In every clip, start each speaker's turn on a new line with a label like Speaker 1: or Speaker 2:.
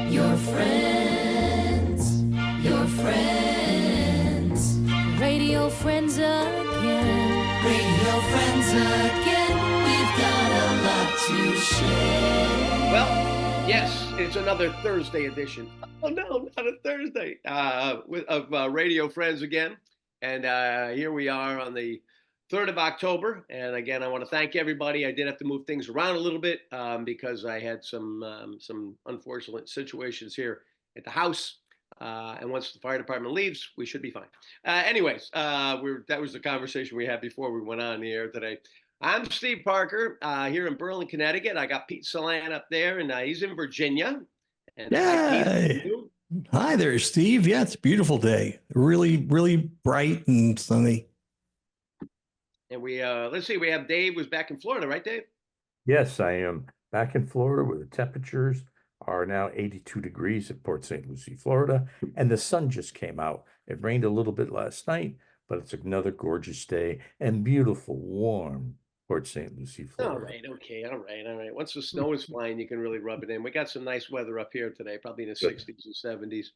Speaker 1: Your friends, your friends. Radio friends again. Radio friends again. We've got a lot to share.
Speaker 2: Well, yes, it's another Thursday edition. Oh no, not a Thursday. Of Radio Friends again. And here we are on the 3rd of October. And again, I want to thank everybody. I did have to move things around a little bit because I had some unfortunate situations here at the house. And once the fire department leaves, we should be fine. Anyways, that was the conversation we had before we went on the air today. I'm Steve Parker here in Berlin, Connecticut. I got Pete Salan up there, and he's in Virginia. And
Speaker 3: Hi there, Steve. Yeah, it's a beautiful day. Really, really bright and sunny.
Speaker 2: And we let's see, we have Dave who's back in Florida, right, Dave?
Speaker 4: Yes, I am back in Florida where the temperatures are now 82 degrees at Port St. Lucie, Florida, and the sun just came out. It rained a little bit last night, but it's another gorgeous day and beautiful, warm Port St. Lucie, Florida.
Speaker 2: All right, okay, all right. Once the snow is flying, you can really rub it in. We got some nice weather up here today, probably in the 60s and 70s.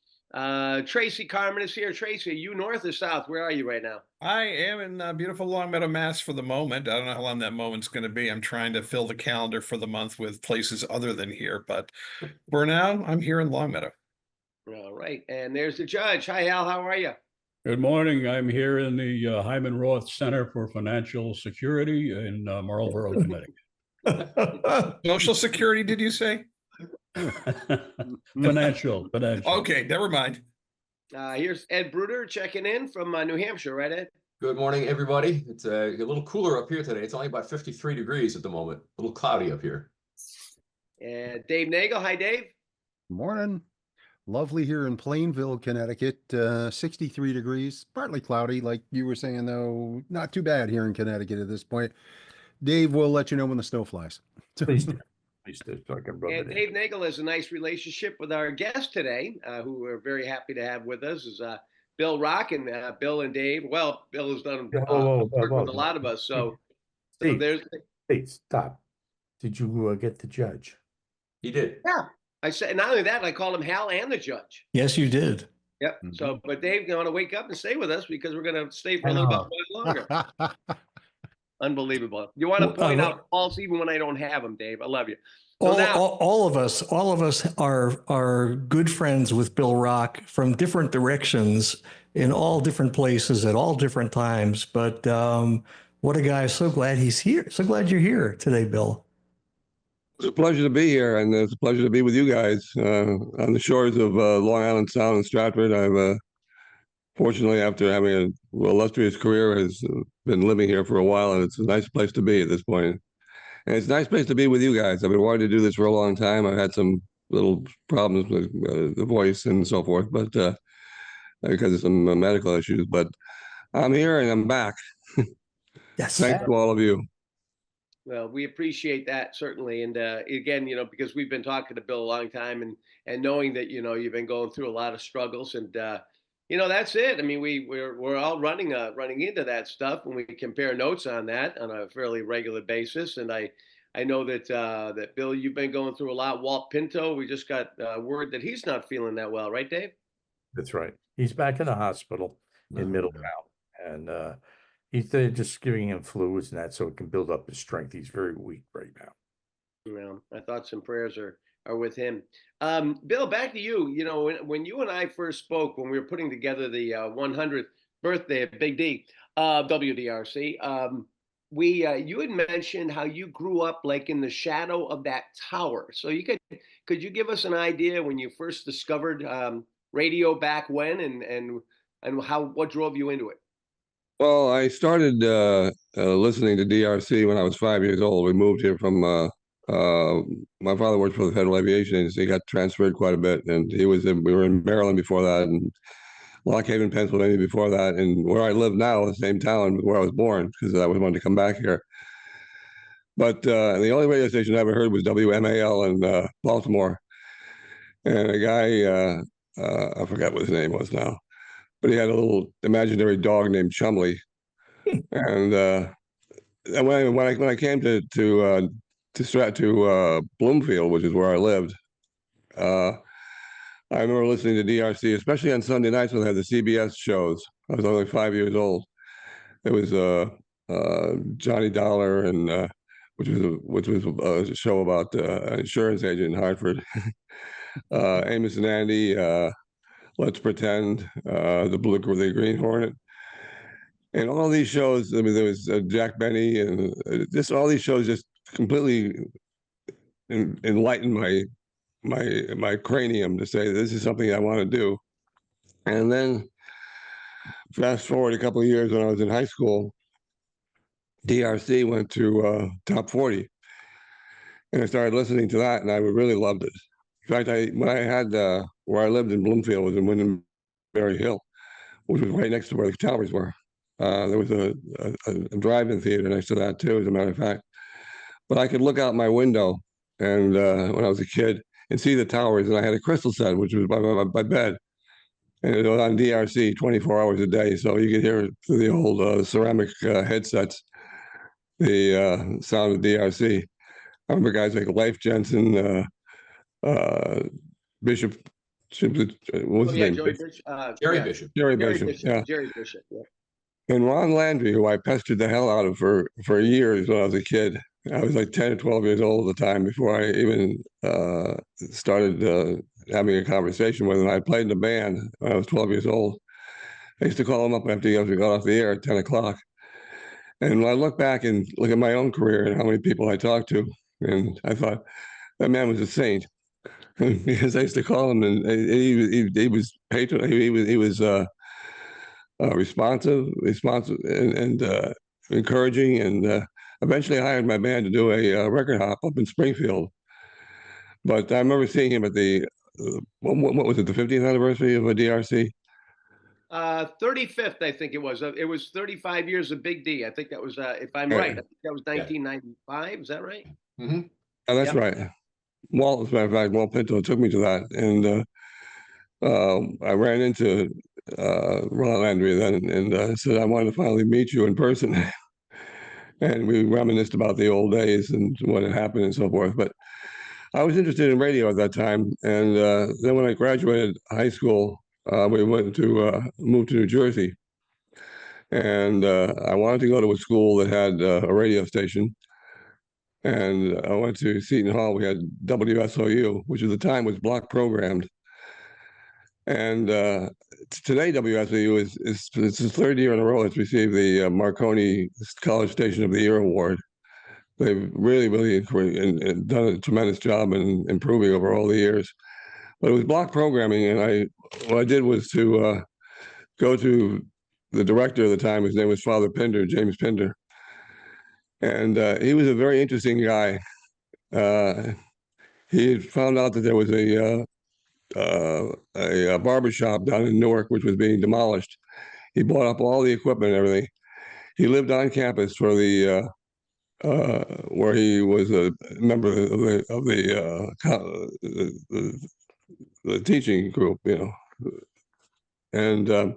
Speaker 2: Tracy Carmen is here. Tracy, are you north or south? Where are you right now?
Speaker 5: I am in beautiful Longmeadow, Mass for the moment. I don't know how long that moment's going to be. I'm trying to fill the calendar for the month with places other than here, but for now, I'm here in Longmeadow.
Speaker 2: All right, and there's the judge. Hi, Al, how are you?
Speaker 6: Good morning. I'm here in the Hyman Roth Center for Financial Security in Marlborough, Connecticut.
Speaker 5: Social Security, did you say?
Speaker 6: Financial.
Speaker 5: Okay, never mind.
Speaker 2: Here's Ed Bruder checking in from New Hampshire, right, Ed?
Speaker 7: Good morning, everybody. It's a little cooler up here today. It's only about 53 degrees at the moment. A little cloudy up here.
Speaker 2: And Dave Nagel. Hi, Dave.
Speaker 8: Morning. Lovely here in Plainville, Connecticut. 63 degrees, partly cloudy, like you were saying, though. Not too bad here in Connecticut at this point. Dave will let you know when the snow flies.
Speaker 4: Please do. Please do, so I can rub it in.
Speaker 2: Dave Nagel has a nice relationship with our guest today, who we're very happy to have with us, is Bill Rock. And Bill and Dave, well, Bill has done work with a lot of us. So there's...
Speaker 4: Hey, stop. Did you get the judge?
Speaker 7: He did.
Speaker 2: Yeah. I said, not only that, I called him Hal and the judge.
Speaker 3: Yes, you did.
Speaker 2: Yep. Mm-hmm. So, but Dave's going to wake up and stay with us because we're going to stay for a little bit longer. Unbelievable. You want to point out faults even when I don't have them, Dave. I love you. So
Speaker 3: all of us are good friends with Bill Rock from different directions in all different places at all different times. But what a guy. So glad he's here. So glad you're here today, Bill.
Speaker 9: It's a pleasure to be here, and it's a pleasure to be with you guys on the shores of Long Island Sound and Stratford. I've fortunately, after having an illustrious career, has been living here for a while, and it's a nice place to be at this point. And it's a nice place to be with you guys. I've been wanting to do this for a long time. I've had some little problems with the voice and so forth, but because of some medical issues. But I'm here and I'm back.
Speaker 3: Yes.
Speaker 9: Thanks to all of you.
Speaker 2: Well, we appreciate that, certainly. And again, because we've been talking to Bill a long time and knowing that, you've been going through a lot of struggles and, that's it. I mean, we're all running into that stuff when we compare notes on that on a fairly regular basis. And I know that Bill, you've been going through a lot. Walt Pinto, we just got word that he's not feeling that well, right, Dave?
Speaker 4: That's right. He's back in the hospital in Middletown. And he's just giving him fluids and that so it can build up his strength. He's very weak right now.
Speaker 2: Well, my thoughts and prayers are with him. Bill, back to you. When you and I first spoke, when we were putting together the 100th birthday of Big D, WDRC, you had mentioned how you grew up like in the shadow of that tower. So could you give us an idea when you first discovered radio back when and what drove you into it?
Speaker 9: Well, I started listening to DRC when I was 5 years old. We moved here from my father worked for the Federal Aviation Agency. He got transferred quite a bit, and we were in Maryland before that, and Lock Haven, Pennsylvania before that, and where I live now, the same town where I was born, because I was wanting to come back here. But the only radio station I ever heard was WMAL in Baltimore, and a guy I forgot what his name was now, but he had a little imaginary dog named Chumley, and when I came to Bloomfield, which is where I lived, I remember listening to DRC, especially on Sunday nights when they had the CBS shows. I was only 5 years old. It was Johnny Dollar, and which was a show about an insurance agent in Hartford. Amos and Andy, Let's Pretend, the Green Hornet, and all these shows. I mean, there was Jack Benny, and just all these shows just completely enlightened my cranium to say this is something I want to do. And then fast forward a couple of years, when I was in high school, DRC went to Top 40, and I started listening to that, and I really loved it. In fact, when I had where I lived in Bloomfield was in Windenberry Hill, which was right next to where the towers were. There was a drive-in theater next to that too, as a matter of fact. But I could look out my window, and when I was a kid, and see the towers, and I had a crystal set, which was by my bed, and it was on DRC 24 hours a day, so you could hear it through the old ceramic headsets, the sound of DRC. I remember guys like Leif Jensen, Bishop, what was his name?
Speaker 7: Jerry Bishop.
Speaker 9: Jerry Bishop, yeah.
Speaker 2: Jerry Bishop, yeah.
Speaker 9: And Ron Landry, who I pestered the hell out of for years when I was a kid. I was like 10 or 12 years old at the time before I even started having a conversation with him. I played in a band when I was 12 years old. I used to call him up after we got off the air at 10 o'clock. And when I look back and look at my own career and how many people I talked to, and I thought, that man was a saint. Because I used to call him, and he was patron. He was responsive, and encouraging, and eventually hired my band to do a record hop up in Springfield. But I remember seeing him at the what was it, the 50th anniversary of a DRC?
Speaker 2: 35th, I think it was. It was 35 years of Big D. I think that was, if I'm right, I think that was 1995. Is that right?
Speaker 7: Mm-hmm.
Speaker 9: Oh, that's right. Walt, as a matter of fact, Walt Pinto took me to that, and I ran into Ron Landry then, and said I wanted to finally meet you in person. And we reminisced about the old days and what had happened and so forth. But I was interested in radio at that time, and then when I graduated high school, we went to move to New Jersey, and I wanted to go to a school that had a radio station. And I went to Seton Hall. We had WSOU, which at the time was block programmed. And today WSOU is it's the third year in a row it's received the Marconi College Station of the Year award. They've really and done a tremendous job in improving over all the years. But it was block programming, and what I did was to go to the director at the time. His name was Father Pinder, James Pinder. And he was a very interesting guy. He had found out that there was a barber shop down in Newark which was being demolished. He bought up all the equipment and everything. He lived on campus for the where he was a member of the teaching group, you know. And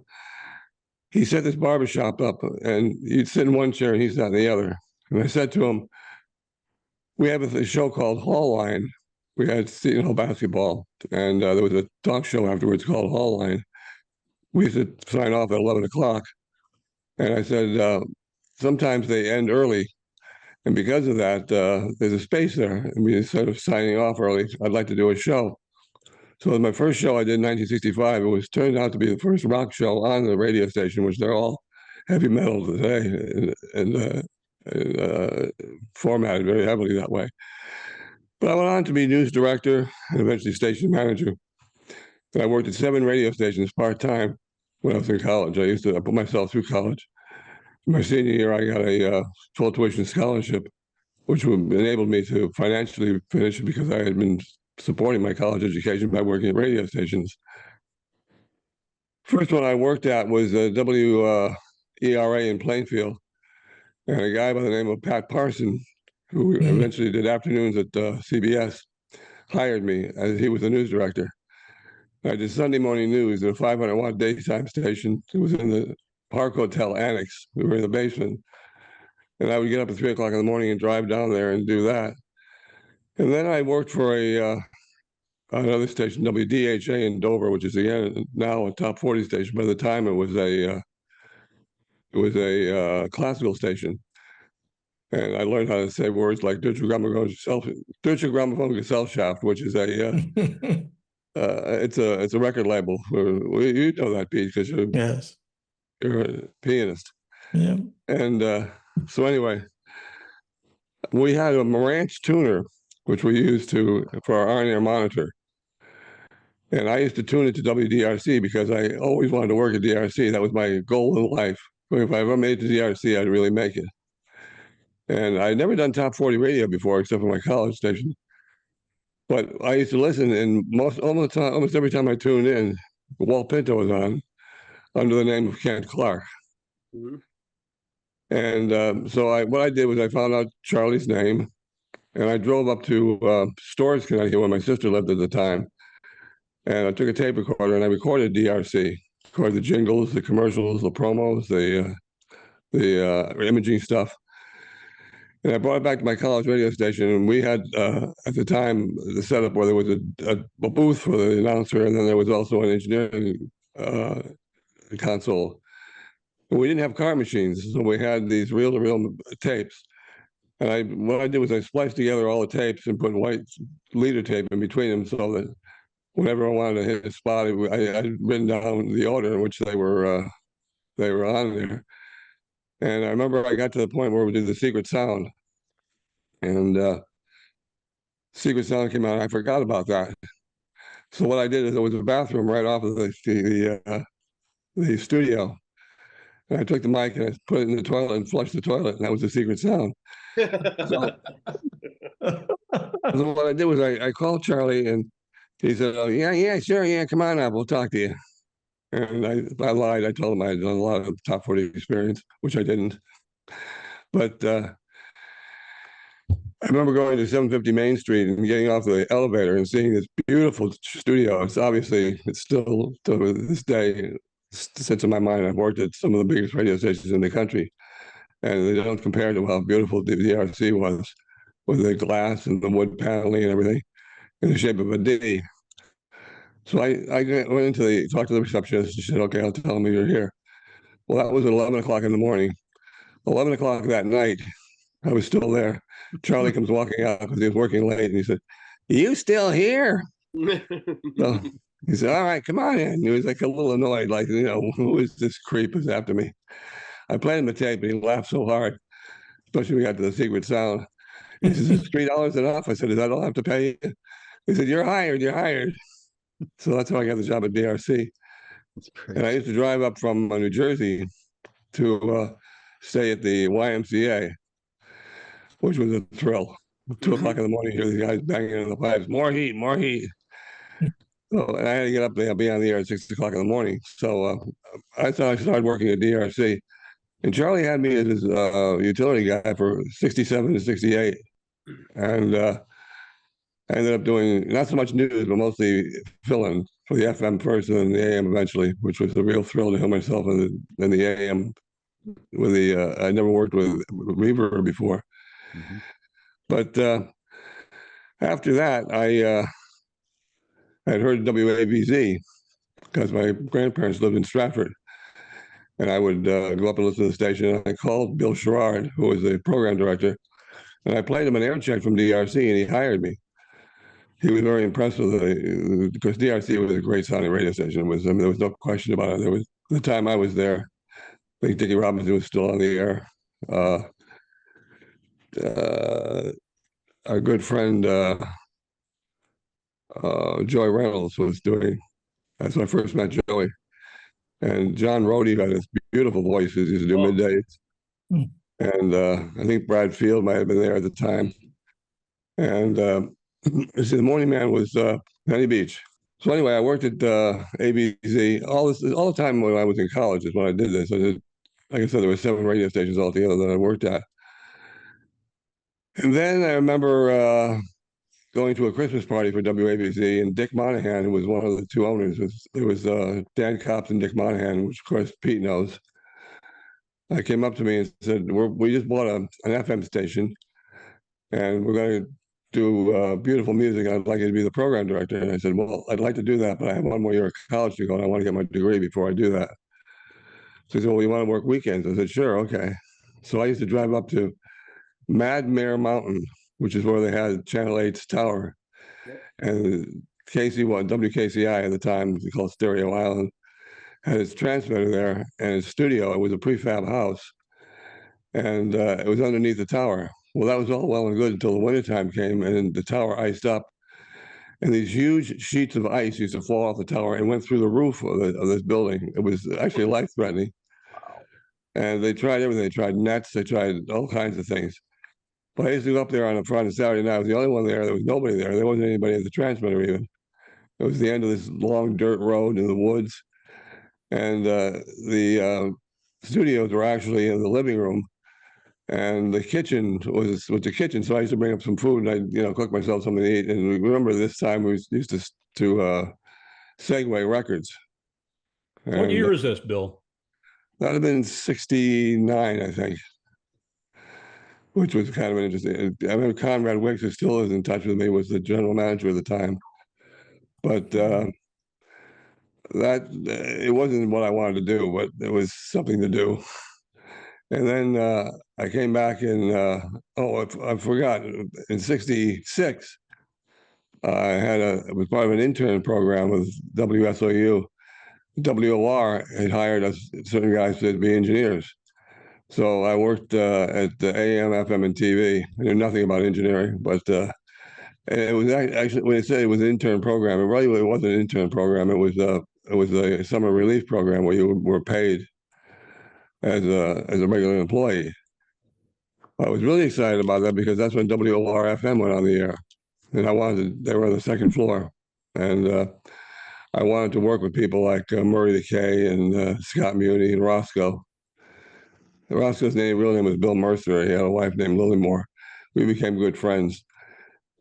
Speaker 9: he set this barber shop up, and he'd sit in one chair and he sat in the other. And I said to him, we have a show called Hall Line. We had Seton Hall basketball, and there was a talk show afterwards called Hall Line. We used to sign off at 11 o'clock. And I said, sometimes they end early. And because of that, there's a space there. And instead of signing off early, I'd like to do a show. So my first show I did in 1965, it turned out to be the first rock show on the radio station, which they're all heavy metal today, and formatted very heavily that way. But I went on to be news director and eventually station manager. And I worked at 7 radio stations part-time when I was in college. I put myself through college. My senior year, I got a full tuition scholarship, which enabled me to financially finish it because I had been supporting my college education by working at radio stations. First one I worked at was WERA in Plainfield. And a guy by the name of Pat Parson, who eventually did afternoons at CBS, hired me as he was the news director. I did Sunday morning news at a 500-watt daytime station. It was in the Park Hotel Annex. We were in the basement. And I would get up at 3 o'clock in the morning and drive down there and do that. And then I worked for a another station, WDHA in Dover, which is again now a top 40 station. By the time it was a classical station, and I learned how to say words like Deutsche Grammophon Gesellschaft, which is it's a record label. You know that, Pete, because
Speaker 3: Yes.
Speaker 9: you're a pianist.
Speaker 3: Yeah.
Speaker 9: And so anyway, we had a Marantz tuner, which we used for our on-air monitor. And I used to tune it to WDRC because I always wanted to work at DRC. That was my goal in life. If I ever made it to DRC, I'd really make it. And I'd never done top 40 radio before, except for my college station. But I used to listen, and almost every time I tuned in, Walt Pinto was on under the name of Kent Clark.
Speaker 2: Mhm.
Speaker 9: And so what I did was I found out Charlie's name, and I drove up to Storrs, Connecticut, where my sister lived at the time. And I took a tape recorder and I recorded DRC, recorded the jingles, the commercials, the promos, the imaging stuff. And I brought it back to my college radio station, and we had at the time the setup where there was a booth for the announcer, and then there was also an engineering console. And we didn't have car machines, so we had these reel-to-reel tapes. And what I did was I spliced together all the tapes and put white leader tape in between them, so that whenever I wanted to hit a spot, I'd written down the order in which they were on there. And I remember I got to the point where we did the secret sound, and secret sound came out. I forgot about that. So what I did is there was a bathroom right off of the studio, and I took the mic and I put it in the toilet and flushed the toilet, and that was the secret sound. So what I did was I called Charlie, and he said, "Oh yeah, sure, yeah, come on up, we'll talk to you." And I lied. I told him I had done a lot of top 40 experience, which I didn't. But I remember going to 750 Main Street and getting off the elevator and seeing this beautiful studio. It's still to this day sits in my mind. I've worked at some of the biggest radio stations in the country, and they don't compare to how beautiful the DRC was, with the glass and the wood paneling and everything in the shape of a D. So I went talked to the receptionist. She said, "Okay, I'll tell them you're here." Well, that was at 11 o'clock in the morning. 11 o'clock that night, I was still there. Charlie comes walking out because he was working late, and he said, "You still here?" So he said, "All right, come on in." He was like a little annoyed, like, who is this creep who's after me? I played him the tape, and he laughed so hard, especially when we got to the secret sound. He says, "Is $3 enough?" I said, "Is that all I have to pay you?" He said, "You're hired, you're hired." So that's how I got the job at DRC.
Speaker 8: That's great.
Speaker 9: And I used to drive up from New Jersey to stay at the YMCA, which was a thrill. 2 o'clock in the morning, you hear these guys banging in the pipes, more heat, more heat. So, and I had to get up there, be on the air at 6 o'clock in the morning. So I started working at DRC. And Charlie had me as his utility guy for 67 to 68. And I ended up doing not so much news, but mostly fill-in for the FM first and then the AM eventually, which was a real thrill to hear myself in the AM. I never worked with reverb before.
Speaker 8: Mhm.
Speaker 9: But after that, I had heard WABZ because my grandparents lived in Stratford. And I would go up and listen to the station. And I called Bill Sherrard, who was the program director, and I played him an air check from DRC, and he hired me. He was very impressed with because DRC was a great sounding radio station. There was no question about it. The time I was there, I think Dickie Robinson was still on the air. Our good friend Joey Reynolds was doing. That's when I first met Joey. And John Rohde had this beautiful voice. He used to do middays. And I think Brad Field might have been there at the time. And the morning man was Penny Beach. So anyway, I worked at ABZ all the time when I was in college is when I did this. Like I said, there were 7 radio stations altogether that I worked at. And then I remember going to a Christmas party for WABC, and Dick Monahan, who was one of the 2 owners, there was Dan Copps and Dick Monahan, which of course Pete knows. Came up to me and said, "We just bought an FM station, and we're going to do beautiful music. I'd like you to be the program director. And I said, well, I'd like to do that, but I have one more year of college to go, and I want to get my degree before I do that. So he said, well, you want to work weekends? I said, sure, okay. So I used to drive up to Madmere Mountain, which is where they had Channel 8's tower.
Speaker 2: Yep.
Speaker 9: And KC1, WKCI at the time, they called Stereo Island, had its transmitter there and its studio. It was a prefab house, and it was underneath the tower. Well, that was all well and good until the wintertime came, and the tower iced up, and these huge sheets of ice used to fall off the tower and went through the roof of this building. It was actually life-threatening. And they tried everything. They tried nets. They tried all kinds of things. But I used to go up there on a Friday, Saturday night. I was the only one there. There was nobody there. There wasn't anybody at the transmitter even. It was the end of this long dirt road in the woods. And the studios were actually in the living room. And the kitchen was the kitchen. So I used to bring up some food, and I'd cook myself something to eat. And remember this time we used to Segway Records.
Speaker 6: What year is this, Bill?
Speaker 9: That'd have been 69, I think, which was kind of interesting. I remember Conrad Wicks, who still is in touch with me, was the general manager at the time. But it wasn't what I wanted to do, but it was something to do. And then I came back I forgot, in 66, I was part of an intern program with WSOU. WOR had hired us, certain guys to be engineers. So I worked at the AM, FM, and TV. I knew nothing about engineering, but it was actually, when they said it was an intern program, it really wasn't an intern program. It was a summer relief program where you were paid as a regular employee. I was really excited about that because that's when WOR FM went on the air, and they were on the second floor, and I wanted to work with people like Murray the K and Scott Muni and Roscoe. Roscoe's real name was Bill Mercer. He had a wife named Lily Moore. We became good friends.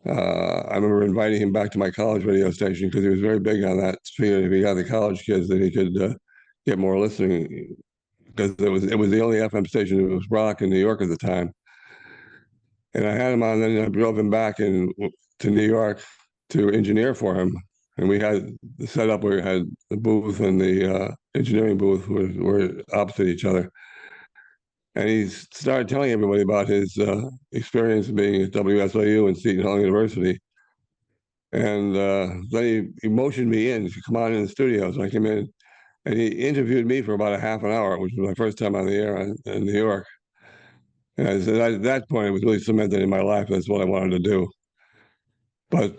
Speaker 9: I remember inviting him back to my college radio station because he was very big on that. Figured if he got the college kids, that he could get more listening, because it was the only FM station that was rock in New York at the time. And I had him on, and then I drove him back to New York to engineer for him. And we had the setup where we had the booth and the engineering booth were opposite each other. And he started telling everybody about his experience being at WSOU and Seton Hall University. And then he motioned me in to come on in the studio. So I came in, and he interviewed me for about a half an hour, which was my first time on the air in New York. And I said, at that point, it was really cemented in my life. That's what I wanted to do. But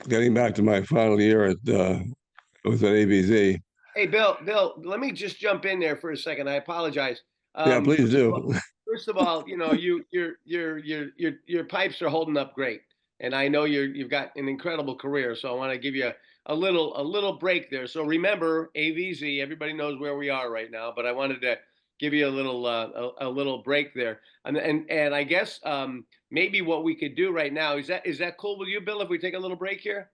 Speaker 9: getting back to my final year it was at ABZ.
Speaker 2: Hey, Bill, let me just jump in there for a second. I apologize.
Speaker 9: Yeah, please do.
Speaker 2: First of all, your pipes are holding up great, and I know you've got an incredible career. So I want to give you a little break there. So remember, AVZ, everybody knows where we are right now, but I wanted to give you a little break there. And I guess maybe what we could do right now is that cool with you, Bill, if we take a little break here?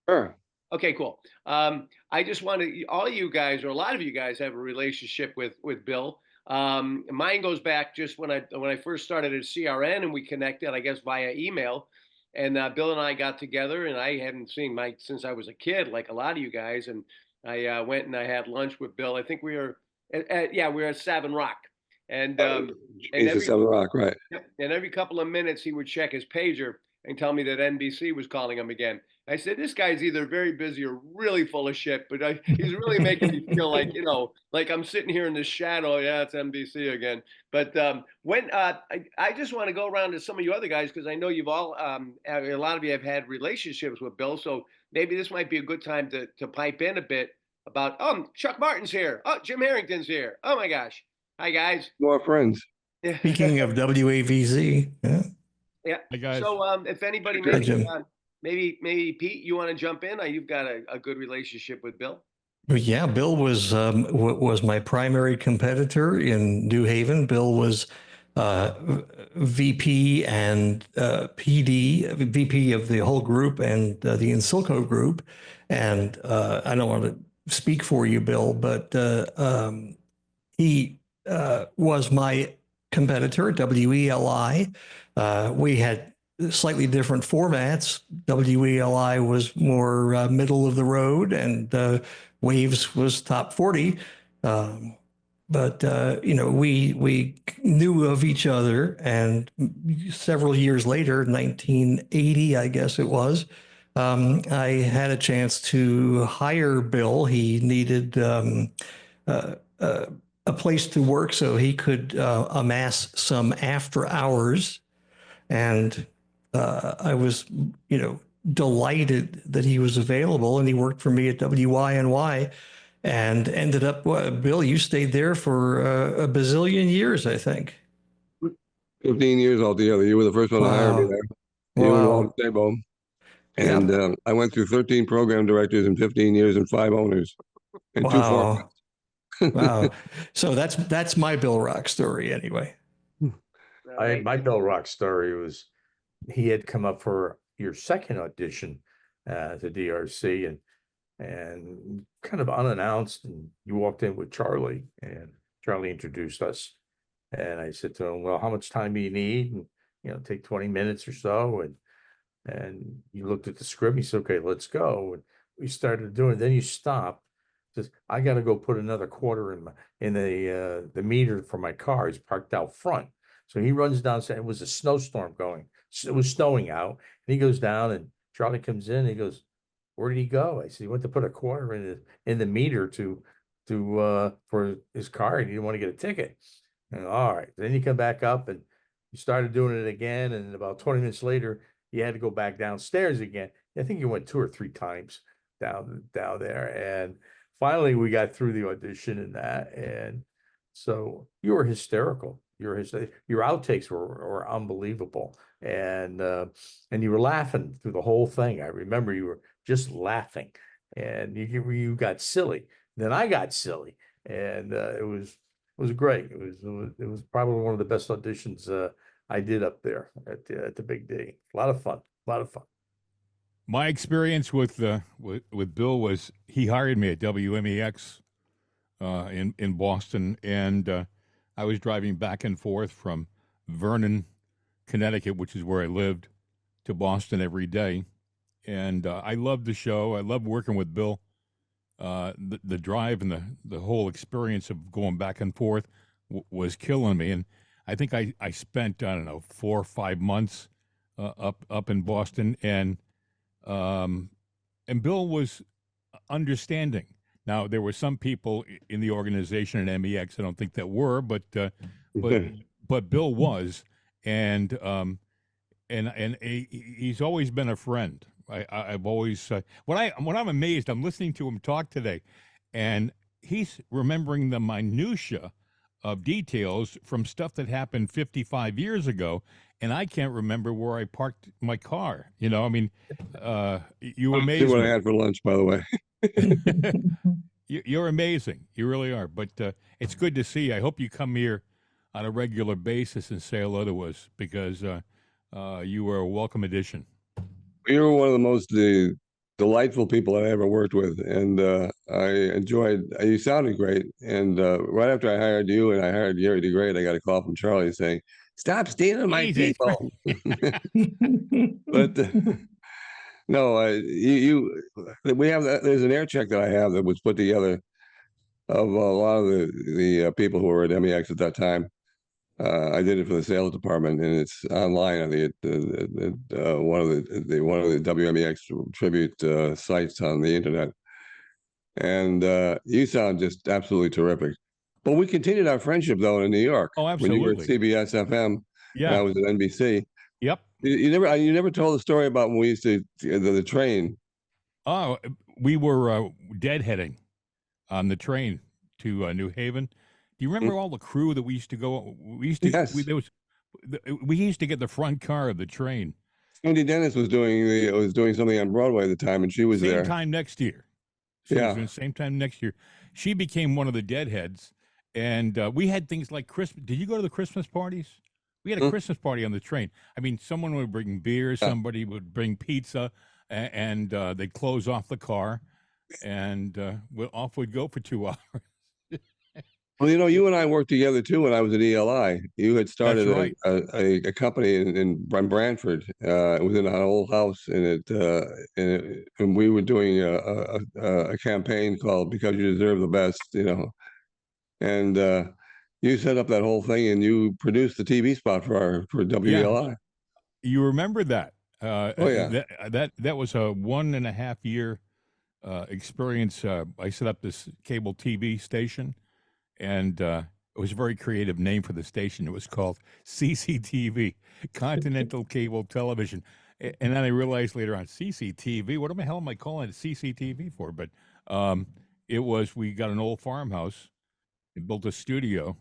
Speaker 9: Sure.
Speaker 2: Okay, cool. I just want to, all you guys, or a lot of you guys, have a relationship with Bill. Mine goes back just when I first started at CRN, and we connected, I guess, via email. And Bill and I got together, and I hadn't seen Mike since I was a kid, like a lot of you guys. And I went and I had lunch with Bill. I think we were at Savin Rock. And
Speaker 9: Savin Rock, right?
Speaker 2: And every couple of minutes he would check his pager and tell me that NBC was calling him again. I said, this guy's either very busy or really full of shit, but he's really making me feel like, like I'm sitting here in the shadow. Yeah, it's NBC again. But I just want to go around to some of you other guys, because I know you've all, a lot of you have had relationships with Bill. So maybe this might be a good time to pipe in a bit about, Chuck Martin's here. Oh, Jim Harrington's here. Oh my gosh. Hi, guys.
Speaker 9: More friends.
Speaker 3: Speaking of WAVZ. Yeah.
Speaker 2: Yeah.
Speaker 6: Hi, guys.
Speaker 2: So if anybody maybe Pete, you want to jump in? You've got a good relationship with Bill.
Speaker 3: Yeah, Bill was my primary competitor in New Haven. Bill was VP and VP of the whole group and the Insilco group. And I don't want to speak for you, Bill, but he was my competitor at WELI. We had slightly different formats. WELI was more middle of the road, and Waves was top 40. But we knew of each other, and several years later, 1980, I guess it was, I had a chance to hire Bill. He needed a place to work so he could amass some after hours. And I was, delighted that he was available, and he worked for me at WINY and ended up, Bill, you stayed there for a bazillion years, I think.
Speaker 9: 15 years altogether. You were the first one to hire me
Speaker 3: Wow.
Speaker 9: there. You and
Speaker 3: Wow.
Speaker 9: Walter Sabo. And I went through 13 program directors in 15 years and 5 owners and 2
Speaker 3: Wow.
Speaker 9: formats.
Speaker 3: Wow. So that's my Bill Rock story anyway.
Speaker 4: My Bill Rock story was he had come up for your second audition to DRC and kind of unannounced, and you walked in with Charlie, and Charlie introduced us, and I said to him, well, how much time do you need? And take 20 minutes or so, and you looked at the script, he said, okay, let's go. And we started doing it. Then you stopped. Says, I got to go put another quarter in the meter for my car. It's parked out front. So he runs down, it was a snowstorm going. It was snowing out. And he goes down, and Charlie comes in, and he goes, where did he go? I said, he went to put a quarter in the meter for his car, and he didn't want to get a ticket. And all right. Then you come back up, and you started doing it again. And about 20 minutes later, you had to go back downstairs again. I think you went 2 or 3 times down there. And finally we got through the audition and that. And so you were hysterical. Your outtakes were unbelievable. And you were laughing through the whole thing. I remember you were just laughing, and you got silly. Then I got silly, and it was great. It was probably one of the best auditions I did up there at the Big D. A lot of fun.
Speaker 10: My experience with Bill was he hired me at WMEX in Boston, and I was driving back and forth from Vernon, Connecticut, which is where I lived, to Boston every day. And I loved the show. I loved working with Bill. The drive and the whole experience of going back and forth was killing me. And I think I spent, 4 or 5 months up in Boston, and Bill was understanding. Now, there were some people in the organization at MEX I don't think that were, but Bill was, and he's always been a friend. I've always when I'm amazed, I'm listening to him talk today, and he's remembering the minutia of details from stuff that happened 55 years ago, and I can't remember where I parked my car. You amaze
Speaker 9: See what
Speaker 10: me.
Speaker 9: I had for lunch, by the way.
Speaker 10: You're amazing. You really are. But it's good to see. I hope you come here on a regular basis and say hello to us, because you were a welcome addition.
Speaker 9: You were one of the most delightful people I ever worked with, and I enjoyed. You sounded great, and right after I hired you and I hired Gary DeGreat, I got a call from Charlie saying, "Stop stealing my people." But no, we have there's an air check that I have that was put together of a lot of the people who were at MEX at that time. I did it for the sales department, and it's online on one of the WMEX tribute sites on the internet. And you sound just absolutely terrific. But we continued our friendship though in New York.
Speaker 10: Oh, absolutely.
Speaker 9: When you were at CBS FM,
Speaker 10: yeah,
Speaker 9: and I was at NBC.
Speaker 10: Yep.
Speaker 9: You never told the story about when we used to the train.
Speaker 10: Oh, we were deadheading on the train to New Haven. Do you remember all the crew that we used to go? We used to.
Speaker 9: Yes.
Speaker 10: We used to get the front car of the train.
Speaker 9: Sandy Dennis was doing something on Broadway at the time, and she was there.
Speaker 10: Same time next year. Same time next year. She became one of the deadheads, and we had things like Christmas. Did you go to the Christmas parties? We had a Christmas party on the train. I mean, someone would bring beer, somebody would bring pizza, and they'd close off the car, and off we'd go for 2 hours.
Speaker 9: Well, you and I worked together too when I was at ELI. You had started
Speaker 10: right.
Speaker 9: a company in Brantford. It was in an old house, and we were doing a campaign called "Because You Deserve the Best," and you set up that whole thing, and you produced the TV spot for WELI.
Speaker 10: You remember that?
Speaker 9: Oh yeah.
Speaker 10: That was a 1.5 year experience. I set up this cable TV station, and it was a very creative name for the station. It was called CCTV, Continental Cable Television. And then I realized later on, CCTV, what the hell am I calling it CCTV for? But we got an old farmhouse, and built a studio,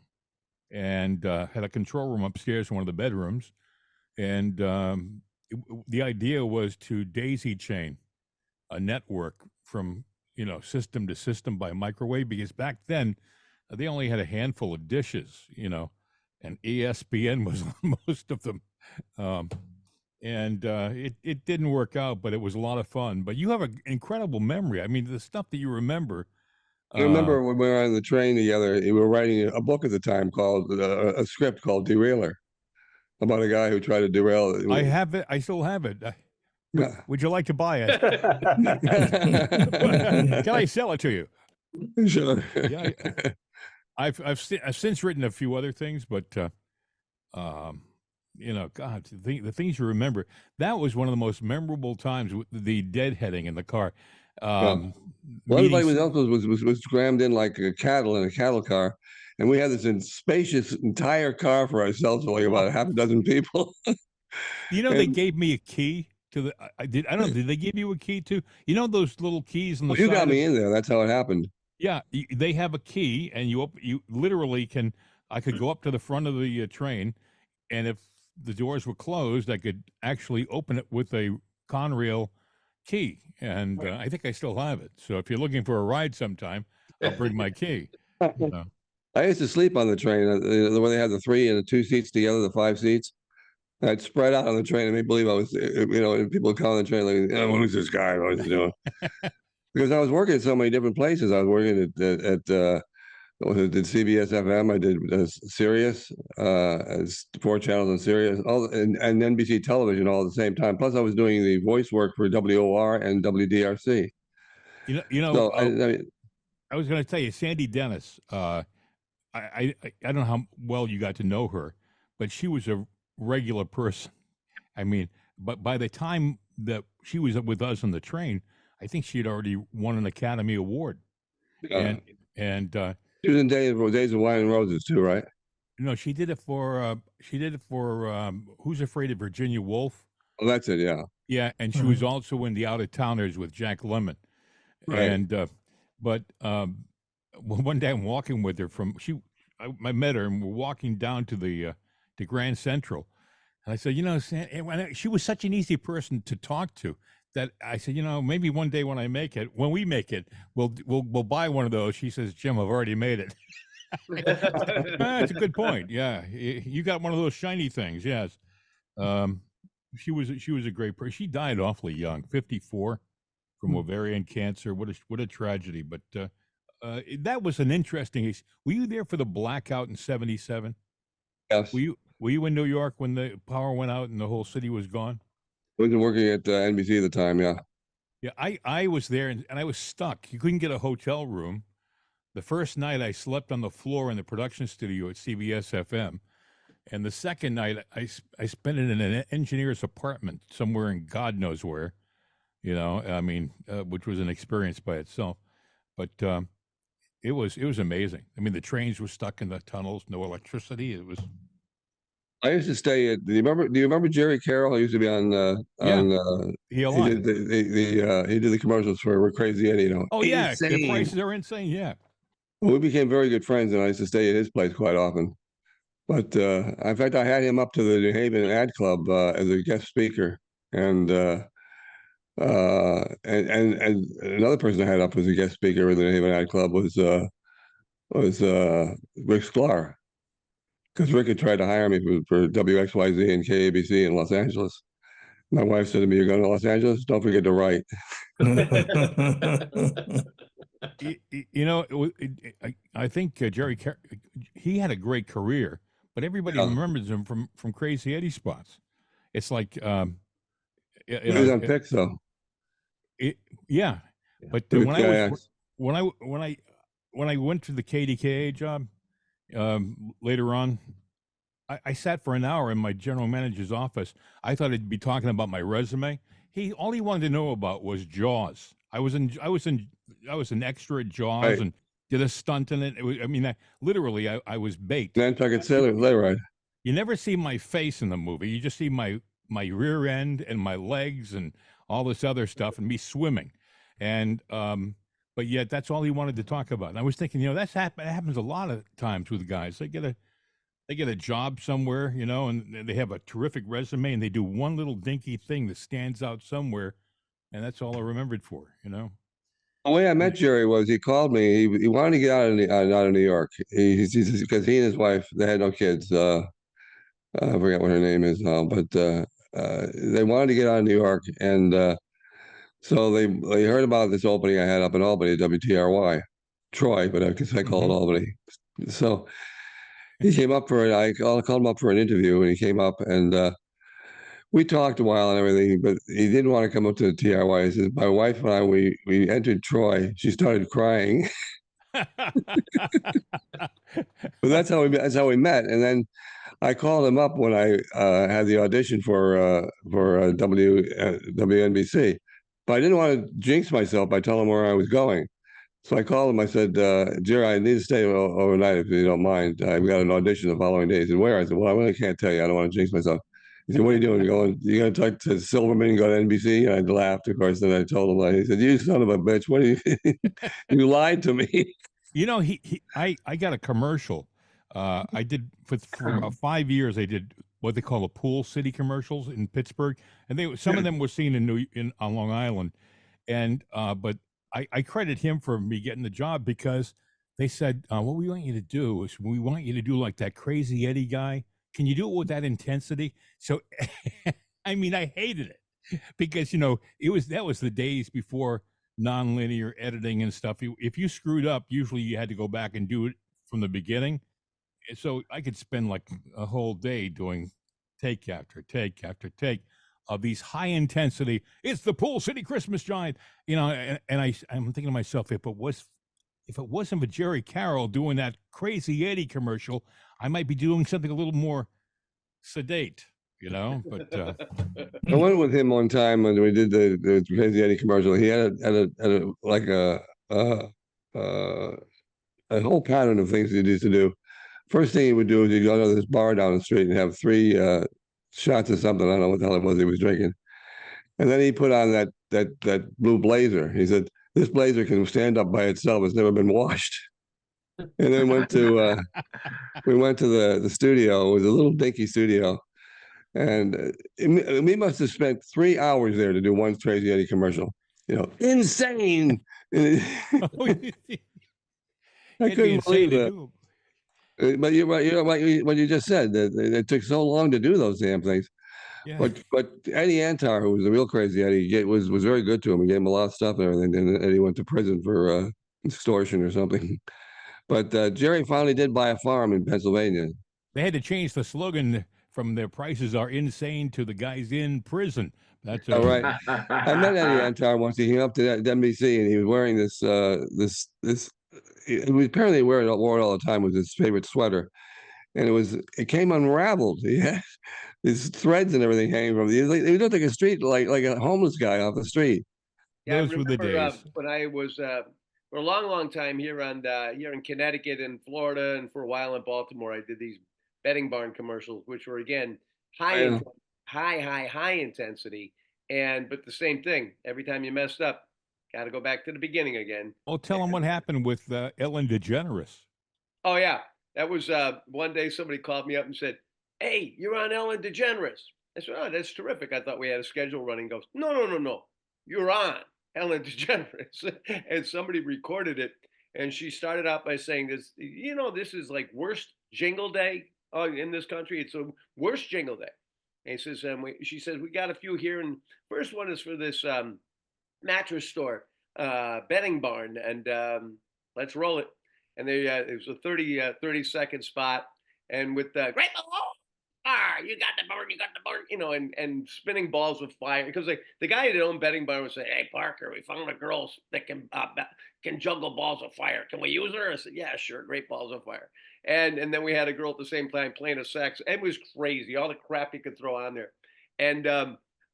Speaker 10: and had a control room upstairs in one of the bedrooms. And the idea was to daisy chain a network from, system to system by microwave, because back then they only had a handful of dishes, and ESPN was on most of them. It didn't work out, but it was a lot of fun. But you have an incredible memory. I mean, the stuff that you remember.
Speaker 9: I remember when we were on the train together, we were writing a book at the time called a script called Derailer, about a guy who tried to derail.
Speaker 10: I have it. I still have it. Would you like to buy it? Can I sell it to you?
Speaker 9: Sure.
Speaker 10: Yeah, I've since written a few other things, but God, the things you remember. That was one of the most memorable times with the deadheading in the car.
Speaker 9: Well, everybody else was crammed in like a cattle in a cattle car, and we had this spacious entire car for ourselves, only about half a dozen people.
Speaker 10: They gave me a key to the. I don't know. Did they give you a key too? Those little keys on the.
Speaker 9: You got me in there. That's how it happened.
Speaker 10: Yeah, they have a key, and you literally can. I could go up to the front of the train, and if the doors were closed, I could actually open it with a Conrail key, and I think I still have it. So if you're looking for a ride sometime, I'll bring my key.
Speaker 9: I used to sleep on the train when they had the 3 and the 2 seats together, the 5 seats. I'd spread out on the train and made believe I was, and people would call on the train like, "What is this guy? What is he doing?" Because I was working at so many different places. I was working at did CBS FM. I did Sirius, 4 channels on Sirius, and NBC television all at the same time. Plus, I was doing the voice work for WOR and WDRC. So,
Speaker 10: I was going to tell you, Sandy Dennis. I don't know how well you got to know her, but she was a regular person. I mean, but by the time that she was with us on the train, I think she had already won an Academy Award. And
Speaker 9: she was in Days of Wine and Roses too, right?
Speaker 10: No, she did it for Who's Afraid of Virginia Woolf?
Speaker 9: Oh, that's it, yeah.
Speaker 10: Yeah, and she was also in The Out of Towners with Jack Lemmon. Right. And but one day I'm walking with her I met her, and we're walking down to the Grand Central, and I said, she was such an easy person to talk to that I said, maybe one day when we make it, we'll buy one of those. She says, "Jim, I've already made it." That's a good point. Yeah, you got one of those shiny things. Yes. She was a great person. She died awfully young, 54, from ovarian cancer. What a tragedy. But that was an interesting case. Were you there for the blackout in '77?
Speaker 9: Yes.
Speaker 10: Were you in New York when the power went out and the whole city was gone?
Speaker 9: I was working at NBC at the time, yeah.
Speaker 10: Yeah, I was there, and I was stuck. You couldn't get a hotel room. The first night I slept on the floor in the production studio at CBS FM. And the second night I spent it in an engineer's apartment somewhere in God knows where, which was an experience by itself. But it was amazing. I mean, the trains were stuck in the tunnels, no electricity. It was.
Speaker 9: I used to stay at. Do you remember Jerry Carroll? He used to be on. He did he did the commercials for "We're Crazy Eddie."
Speaker 10: Oh yeah, the prices are insane. Yeah.
Speaker 9: Well, we became very good friends, and I used to stay at his place quite often. But in fact, I had him up to the New Haven Ad Club as a guest speaker, and another person I had up as a guest speaker at the New Haven Ad Club was Rick Sklar. Because Rick had tried to hire me for WXYZ and KABC in Los Angeles. My wife said to me, "You're going to Los Angeles? Don't forget to write."
Speaker 10: I think he had a great career, but everybody remembers him from Crazy Eddie spots. It's like,
Speaker 9: he was on Pix though.
Speaker 10: Yeah, but
Speaker 9: With
Speaker 10: when I went to the KDKA job later on, I sat for an hour in my general manager's office. I thought he'd be talking about my resume. All he wanted to know about was Jaws. I was an extra at Jaws
Speaker 9: Right.
Speaker 10: and did a stunt in it. I was bait.
Speaker 9: Nantucket Sailor, right?
Speaker 10: You never see my face in the movie. You just see my rear end and my legs and all this other stuff and me swimming. And but yet that's all he wanted to talk about. And I was thinking, that happens a lot of times with guys. They get a job somewhere, and they have a terrific resume, and they do one little dinky thing that stands out somewhere, and that's all they're remembered for, The
Speaker 9: way I met Jerry was he called me. He wanted to get out of New York. Because he and his wife, they had no kids. I forget what her name is now, but they wanted to get out of New York, and so they heard about this opening I had up in Albany, WTRY, Troy, but I guess I call it Albany. So he came up for it. I called him up for an interview, and he came up, and we talked a while and everything, but he didn't want to come up to the TRY. He says, my wife and I, we entered Troy. She started crying. But that's how we met. And then I called him up when I had the audition for WNBC, but I didn't want to jinx myself by telling him where I was going. So I called him. I said, Jerry, I need to stay overnight if you don't mind. I've got an audition the following day. He said, where? I said, well, I really can't tell you. I don't want to jinx myself. He said, what are you doing? You going to talk to Silverman and go to NBC? And I laughed, of course. And I told him, he said, you son of a bitch. What are you? You lied to me.
Speaker 10: I got a commercial. I did for about 5 years. I did what they call the Pool City commercials in Pittsburgh, and some of them were seen on Long Island, and but I credit him for me getting the job because they said what we want you to do is we want you to do like that Crazy Eddie guy. Can you do it with that intensity? So, I hated it because that was the days before nonlinear editing and stuff. If you screwed up, usually you had to go back and do it from the beginning. So I could spend like a whole day doing take after take after take of these high intensity. It's the Pool City Christmas Giant, and I'm thinking to myself, if it wasn't for Jerry Carroll doing that Crazy Eddie commercial, I might be doing something a little more sedate, But
Speaker 9: I went with him one time when we did the Crazy Eddie commercial. He had a whole pattern of things he used to do. First thing he would do is he'd go to this bar down the street and have 3 shots of something. I don't know what the hell it was he was drinking. And then he put on that blue blazer. He said, this blazer can stand up by itself. It's never been washed. And then we went to the studio. It was a little dinky studio. And we must have spent 3 hours there to do one Crazy Eddie commercial. Insane. I couldn't believe that. But you're right. What you just said, that it took so long to do those damn things. Yeah. But Eddie Antar, who was the real Crazy Eddie, was very good to him. He gave him a lot of stuff and everything. And Eddie went to prison for extortion or something. But Jerry finally did buy a farm in Pennsylvania.
Speaker 10: They had to change the slogan from "their prices are insane" to "the guy's in prison." That's
Speaker 9: all right. I met Eddie Antar once. He came up to NBC and he was wearing this. He was apparently wore it all the time. Was his favorite sweater, and it came unraveled. He had these threads and everything hanging from it. He looked like a street, like a homeless guy off the street.
Speaker 2: Yeah, those were the days. When I was for a long time here in Connecticut and Florida, and for a while in Baltimore, I did these betting barn commercials, which were again high intensity, but the same thing. Every time you messed up, got to go back to the beginning again.
Speaker 10: Oh, tell them what happened with Ellen DeGeneres.
Speaker 2: Oh yeah, that was one day somebody called me up and said, "Hey, you're on Ellen DeGeneres." I said, "Oh, that's terrific. I thought we had a schedule running." Goes, "No. You're on Ellen DeGeneres." And somebody recorded it, and she started out by saying this, this is like worst jingle day in this country. It's the worst jingle day. And she says, we got a few here. And first one is for this mattress store, betting barn. And let's roll it. and it was a 30-second spot, and with the great you got the barn, and spinning balls of fire, because the guy at the own betting barn would say, "Hey Parker, we found a girl that can juggle balls of fire. Can we use her?" I said, "Yeah, sure, great balls of fire." And then we had a girl at the same time playing a sax. It was crazy, all the crap you could throw on there. And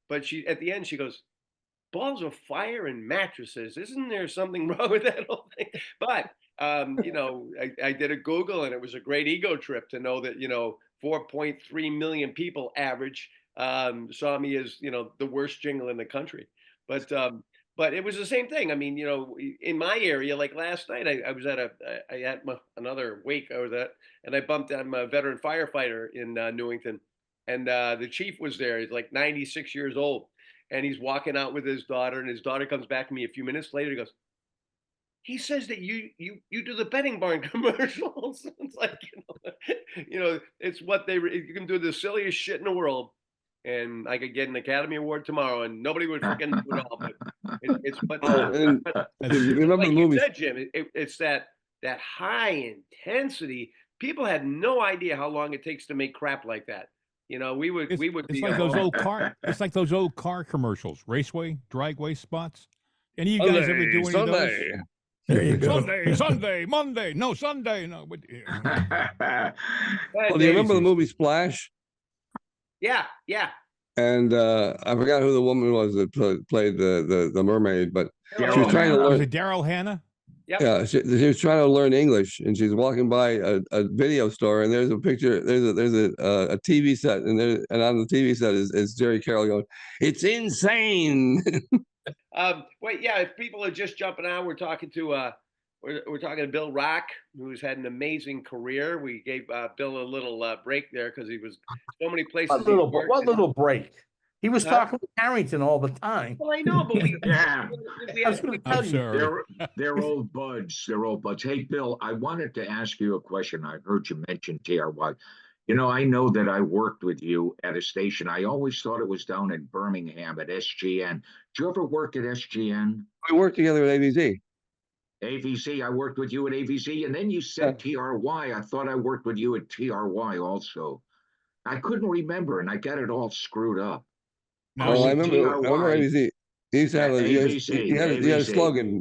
Speaker 2: but she at the end she goes, "Balls of fire and mattresses. Isn't there something wrong with that whole thing?" But I did a Google, and it was a great ego trip to know that 4.3 million people average saw me as the worst jingle in the country. But it was the same thing. I mean, in my area, like last night, I was at another wake I was at, and I bumped on a veteran firefighter in Newington, and the chief was there. He's like 96 years old, and he's walking out with his daughter, and his daughter comes back to me a few minutes later. He goes, "He says that you do the betting barn commercials." It's like, it's what you can do the silliest shit in the world, and I could get an Academy Award tomorrow, and nobody would freaking do it all. But it's what
Speaker 9: remember
Speaker 2: like
Speaker 9: the
Speaker 2: you
Speaker 9: movies?
Speaker 2: said, Jim. It's that high intensity. People had no idea how long it takes to make crap like that. We would
Speaker 10: It's
Speaker 2: be
Speaker 10: like those old car. It's like those old car commercials, raceway, dragway spots. Any of you guys ever do any of those?
Speaker 3: There you go.
Speaker 10: Sunday, Monday, no Sunday, no.
Speaker 9: Well, do you remember the movie Splash?
Speaker 2: Yeah.
Speaker 9: And I forgot who the woman was that played the mermaid, but she was trying to learn.
Speaker 10: Was it Daryl Hannah?
Speaker 2: Yep.
Speaker 9: Yeah, she was trying to learn English, and she's walking by a video store, and there's a picture. There's a TV set, and on the TV set is Jerry Carroll going, "It's insane."
Speaker 2: Wait, yeah. If people are just jumping on, we're talking to Bill Rock, who's had an amazing career. We gave Bill a little break there because he was so many places.
Speaker 4: What little break? He was talking to Harrington all the time.
Speaker 2: Well, I know, but
Speaker 4: I'm
Speaker 10: sorry.
Speaker 11: They're old buds. They're old buds. Hey, Bill, I wanted to ask you a question. I heard you mention TRY. I know that I worked with you at a station. I always thought it was down in Birmingham at SGN. Did you ever work at SGN?
Speaker 9: We worked together at AVZ.
Speaker 11: AVZ, I worked with you at AVZ, and then you said TRY. I thought I worked with you at TRY also. I couldn't remember, and I got it all screwed up.
Speaker 9: No, I remember AVZ. He used to have he had a slogan.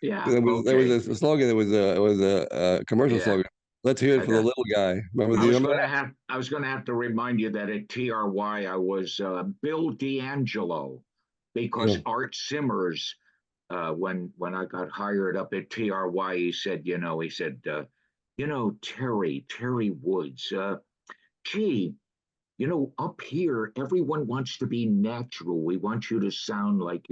Speaker 11: Yeah,
Speaker 9: there was a slogan. It was a commercial slogan. Let's hear it for the little guy.
Speaker 11: I was going to have to remind you that at TRY I was Bill D'Angelo, because Art Simmers, when I got hired up at TRY, he said, Terry Woods, gee, up here, everyone wants to be natural. We want you to sound like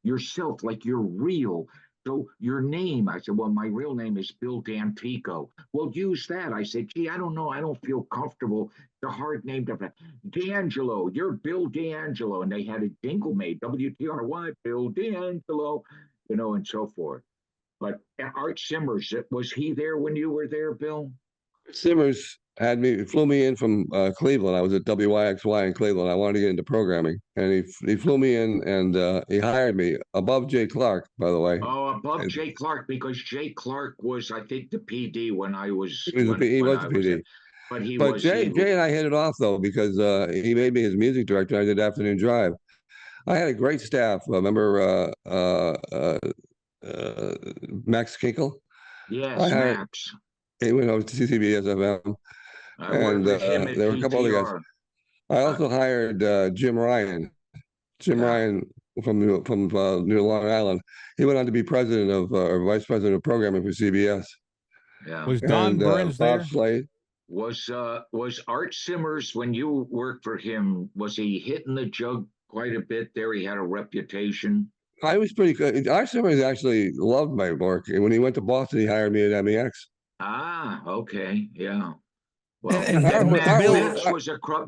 Speaker 11: yourself, like you're real. So your name, I said, well, my real name is Bill D'Antico. Well, use that. I said, gee, I don't know. I don't feel comfortable. It's a hard name to D'Angelo. You're Bill D'Angelo. And they had a jingle made, WTRY, Bill D'Angelo, and so forth. But Art Simmers, was he there when you were there, Bill?
Speaker 9: Simmers flew me in from Cleveland. I was at WYXY in Cleveland. I wanted to get into programming, and he flew me in, and he hired me above Jay Clark, by the way.
Speaker 11: Oh, above Jay Clark, because Jay Clark was, I think, the PD when I was.
Speaker 9: He was the PD. But Jay and I hit it off though, because he made me his music director. I did Afternoon Drive. I had a great staff. Remember Max Kinkle?
Speaker 11: Yes, Max.
Speaker 9: He went over to CCBS FM. And there were a couple other guys. I also hired Jim Ryan. Ryan from New Long Island. He went on to be president of or vice president of programming for CBS.
Speaker 11: Yeah.
Speaker 10: Was Don Burns
Speaker 9: Bob
Speaker 10: there?
Speaker 9: Slade.
Speaker 11: Was Art Simmers, when you worked for him, was he hitting the jug quite a bit there? He had a reputation.
Speaker 9: I was pretty good. Art Simmers actually loved my work. And when he went to Boston, he hired me at MEX.
Speaker 11: Ah, okay, yeah. Well,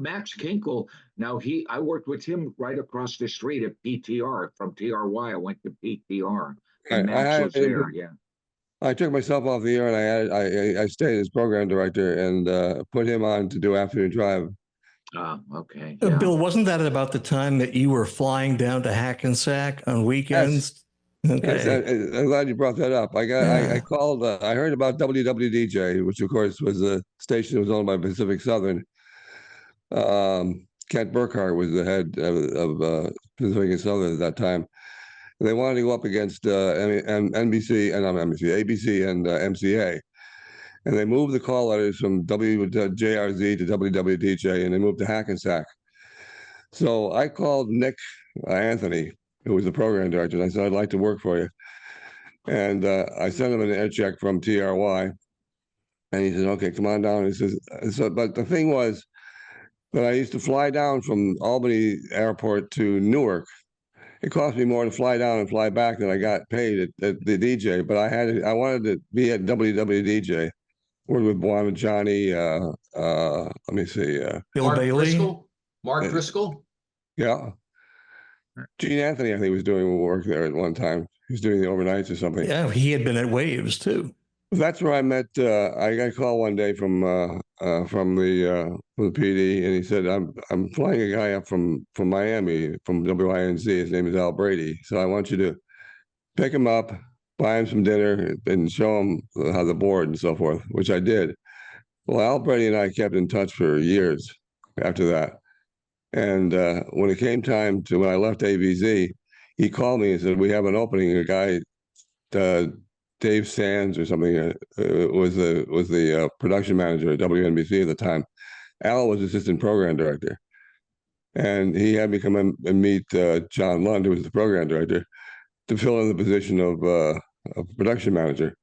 Speaker 11: Max Kinkle. Now I worked with him right across the street at PTR from TRY. I went to PTR, and Max was there. Yeah.
Speaker 9: I took myself off the air, and I stayed as program director and put him on to do Afternoon Drive.
Speaker 11: Okay. Yeah.
Speaker 3: Bill, wasn't that about the time that you were flying down to Hackensack on weekends?
Speaker 9: Yes,
Speaker 3: Okay.
Speaker 9: I'm glad you brought that up. I called. I heard about WWDJ, which of course was a station that was owned by Pacific Southern. Kent Burkhart was the head of Pacific and Southern at that time. They wanted to go up against NBC and not NBC, ABC and MCA, and they moved the call letters from WJRZ to WWDJ, and they moved to Hackensack. So I called Nick Anthony, who was the program director, and I said, I'd like to work for you. And I sent him an air check from TRY, and he said, okay, come on down. He says, but the thing was that I used to fly down from Albany Airport to Newark. It cost me more to fly down and fly back than I got paid at the DJ, but I wanted to be at WWDJ. Worked with Juan and Johnny, let me see.
Speaker 3: Bill
Speaker 7: Mark
Speaker 3: Bailey.
Speaker 7: Driscoll? Mark Driscoll?
Speaker 9: Yeah. Gene Anthony, I think, was doing work there at one time. He was doing the overnights or something.
Speaker 3: Yeah, he had been at Waves too.
Speaker 9: That's where I met. I got a call one day from the PD, and he said, "I'm flying a guy up from Miami from WINZ. His name is Al Brady. So I want you to pick him up, buy him some dinner, and show him how the board and so forth," which I did. Well, Al Brady and I kept in touch for years after that. And when it came time to when I left ABZ, he called me and said, "We have an opening. A guy, Dave Sands or something, was the production manager at WNBC at the time. Al was assistant program director, and he had me come and meet John Lund, who was the program director, to fill in the position of production manager."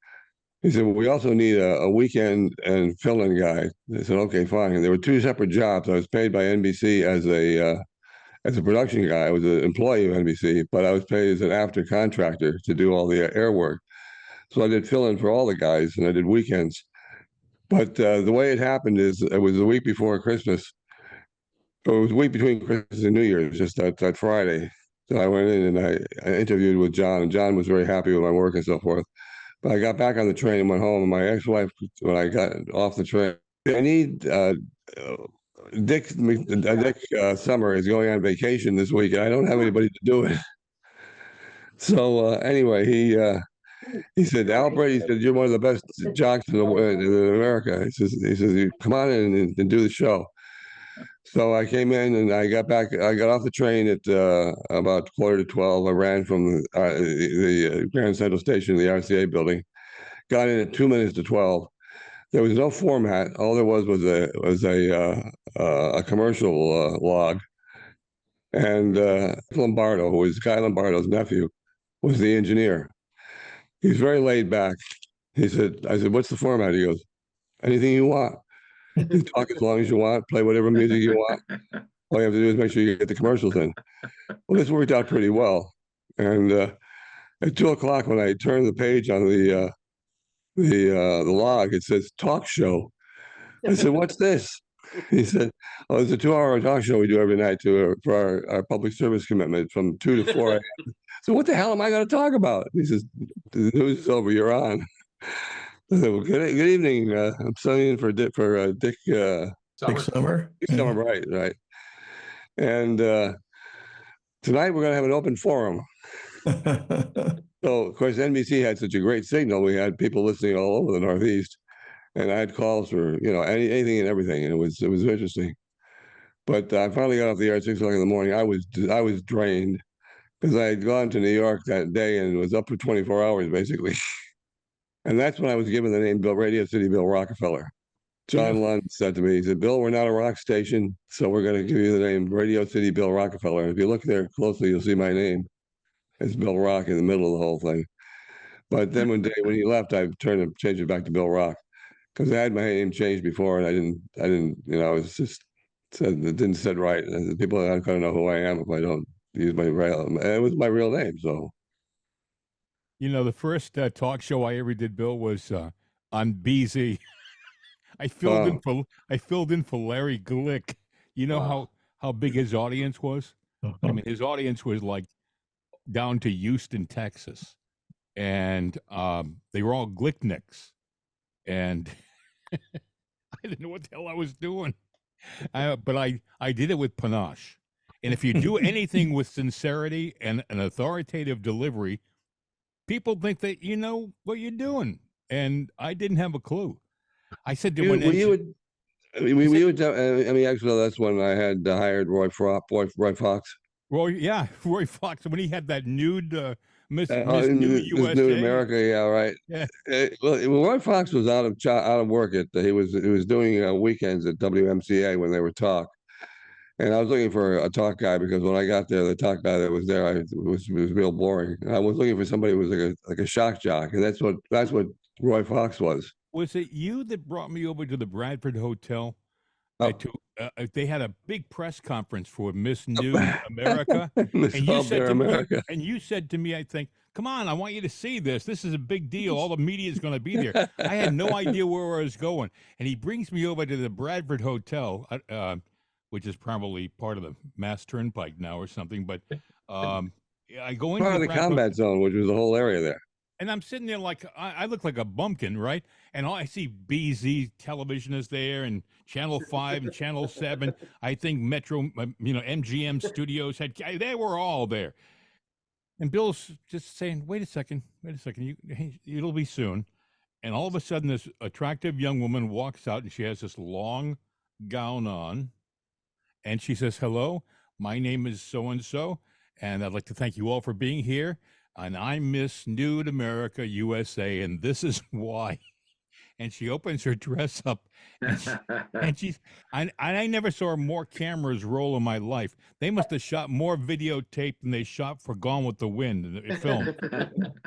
Speaker 9: He said, "Well, we also need a weekend and fill-in guy." I said, "Okay, fine." And there were two separate jobs. I was paid by NBC as a production guy. I was an employee of NBC, but I was paid as an after contractor to do all the air work. So I did fill-in for all the guys, and I did weekends. But the way it happened is it was the week before Christmas. It was a week between Christmas and New Year's, just that Friday. So I went in and I interviewed with John, and John was very happy with my work and so forth. But I got back on the train and went home, and my ex-wife, when I got off the train, I need Dick Summer is going on vacation this week, and I don't have anybody to do it. So anyway, he said, "Al Brady said you're one of the best jocks in America." He says, "You come on in and do the show." So I came in and I got off the train at about 11:45. I ran from the Grand Central Station to the RCA building, got in at 2 minutes to 12. There was no format. All there was a commercial log. And Lombardo, who was Guy Lombardo's nephew, was the engineer. He's very laid back. I said, "What's the format?" He goes, "Anything you want. You talk as long as you want, play whatever music you want. All you have to do is make sure you get the commercials in." Well, this worked out pretty well. And at 2:00, when I turned the page on the log, it says "talk show." I said, "What's this?" He said, "Oh, it's a 2-hour talk show we do every night for our public service commitment from 2 to 4 a.m. So what the hell am I going to talk about? He says, "The news is over. You're on." I said, "Well, good evening. I'm sitting in for Dick
Speaker 3: Summer.
Speaker 9: Dick Summer, right. And tonight we're going to have an open forum." So, of course, NBC had such a great signal. We had people listening all over the Northeast, and I had calls for anything and everything, and it was interesting. But I finally got off the air at 6:00 in the morning. I was drained because I had gone to New York that day and was up for 24 hours basically. And that's when I was given the name Radio City Bill Rockefeller. John Lund said to me, he said, "Bill, we're not a rock station, so we're going to give you the name Radio City Bill Rockefeller. And if you look there closely, you'll see my name. It's Bill Rock in the middle of the whole thing." But then when he left, I changed it back to Bill Rock because I had my name changed before, and I didn't, it was just it didn't sit right. And people aren't going to know who I am if I don't use my real. And it was my real name, so.
Speaker 10: The first talk show I ever did, Bill, was on BZ. I filled in for Larry Glick. You know how big his audience was? I mean, his audience was like down to Houston, Texas, and they were all Glicknicks, and I didn't know what the hell I was doing, but I did it with panache. And if you do anything with sincerity and an authoritative delivery, people think that you know what you're doing, and I didn't have a clue. I said to when
Speaker 9: actually, that's when I had hired Roy Fox.
Speaker 10: Roy Fox, when he had that nude Miss Nude
Speaker 9: Miss
Speaker 10: USA.
Speaker 9: Nude America, yeah, right.
Speaker 10: Yeah.
Speaker 9: Well, Roy Fox was out of work he was doing weekends at WMCA when they were talk, and I was looking for a talk guy because when I got there, the talk guy that was there it was real boring. And I was looking for somebody who was like a shock jock, and that's what Roy Fox was.
Speaker 10: Was it you that brought me over to the Bradford Hotel? They had a big press conference for Miss Nude America,
Speaker 9: Miss
Speaker 10: and you said to
Speaker 9: America.
Speaker 10: me, and you said to me, I think, "Come on, I want you to see this. This is a big deal. All the media is going to be there." I had no idea where I was going, and he brings me over to the Bradford Hotel, which is probably part of the Mass Turnpike now or something. But I go into
Speaker 9: part of the combat zone, which was the whole area there.
Speaker 10: And I'm sitting there like I look like a bumpkin, right? And all I see BZ television is there, and Channel 5 and Channel 7. I think Metro, MGM Studios they were all there. And Bill's just saying, "Wait a second, it'll be soon." And all of a sudden, this attractive young woman walks out, and she has this long gown on, and she says, "Hello, my name is so and so, and I'd like to thank you all for being here. And I'm Miss Nude America USA, and this is why." And she opens her dress up, and I never saw more cameras roll in my life. They must have shot more videotape than they shot for Gone with the Wind, the film.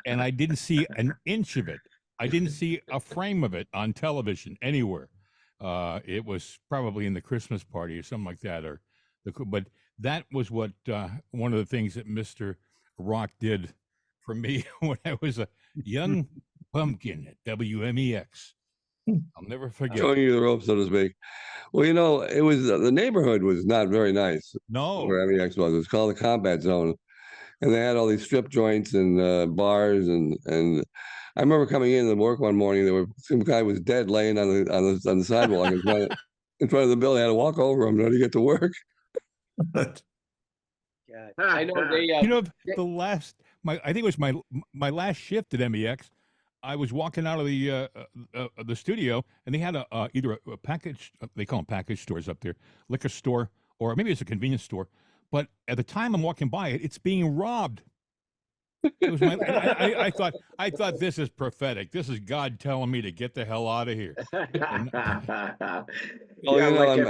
Speaker 10: And I didn't see an inch of it. I didn't see a frame of it on television anywhere. It was probably in the Christmas party or something like that. But that was what one of the things that Mr. Rock did for me when I was a young pumpkin at WMEX. I'll never forget.
Speaker 9: Showing you the ropes, so to speak. Well, it was the neighborhood was not very nice.
Speaker 10: No,
Speaker 9: where MEX was. It was called the Combat Zone, and they had all these strip joints and bars. And I remember coming in to work one morning. Some guy was dead, laying on the sidewalk in front of the building. I had to walk over him to get to work.
Speaker 2: Yeah, I know they.
Speaker 10: I think it was my last shift at MEX. I was walking out of the studio, and they had either a package, they call them package stores up there, liquor store, or maybe it's a convenience store. But at the time I'm walking by it, it's being robbed. It was I thought this is prophetic. This is God telling me to get the hell out of here.
Speaker 9: I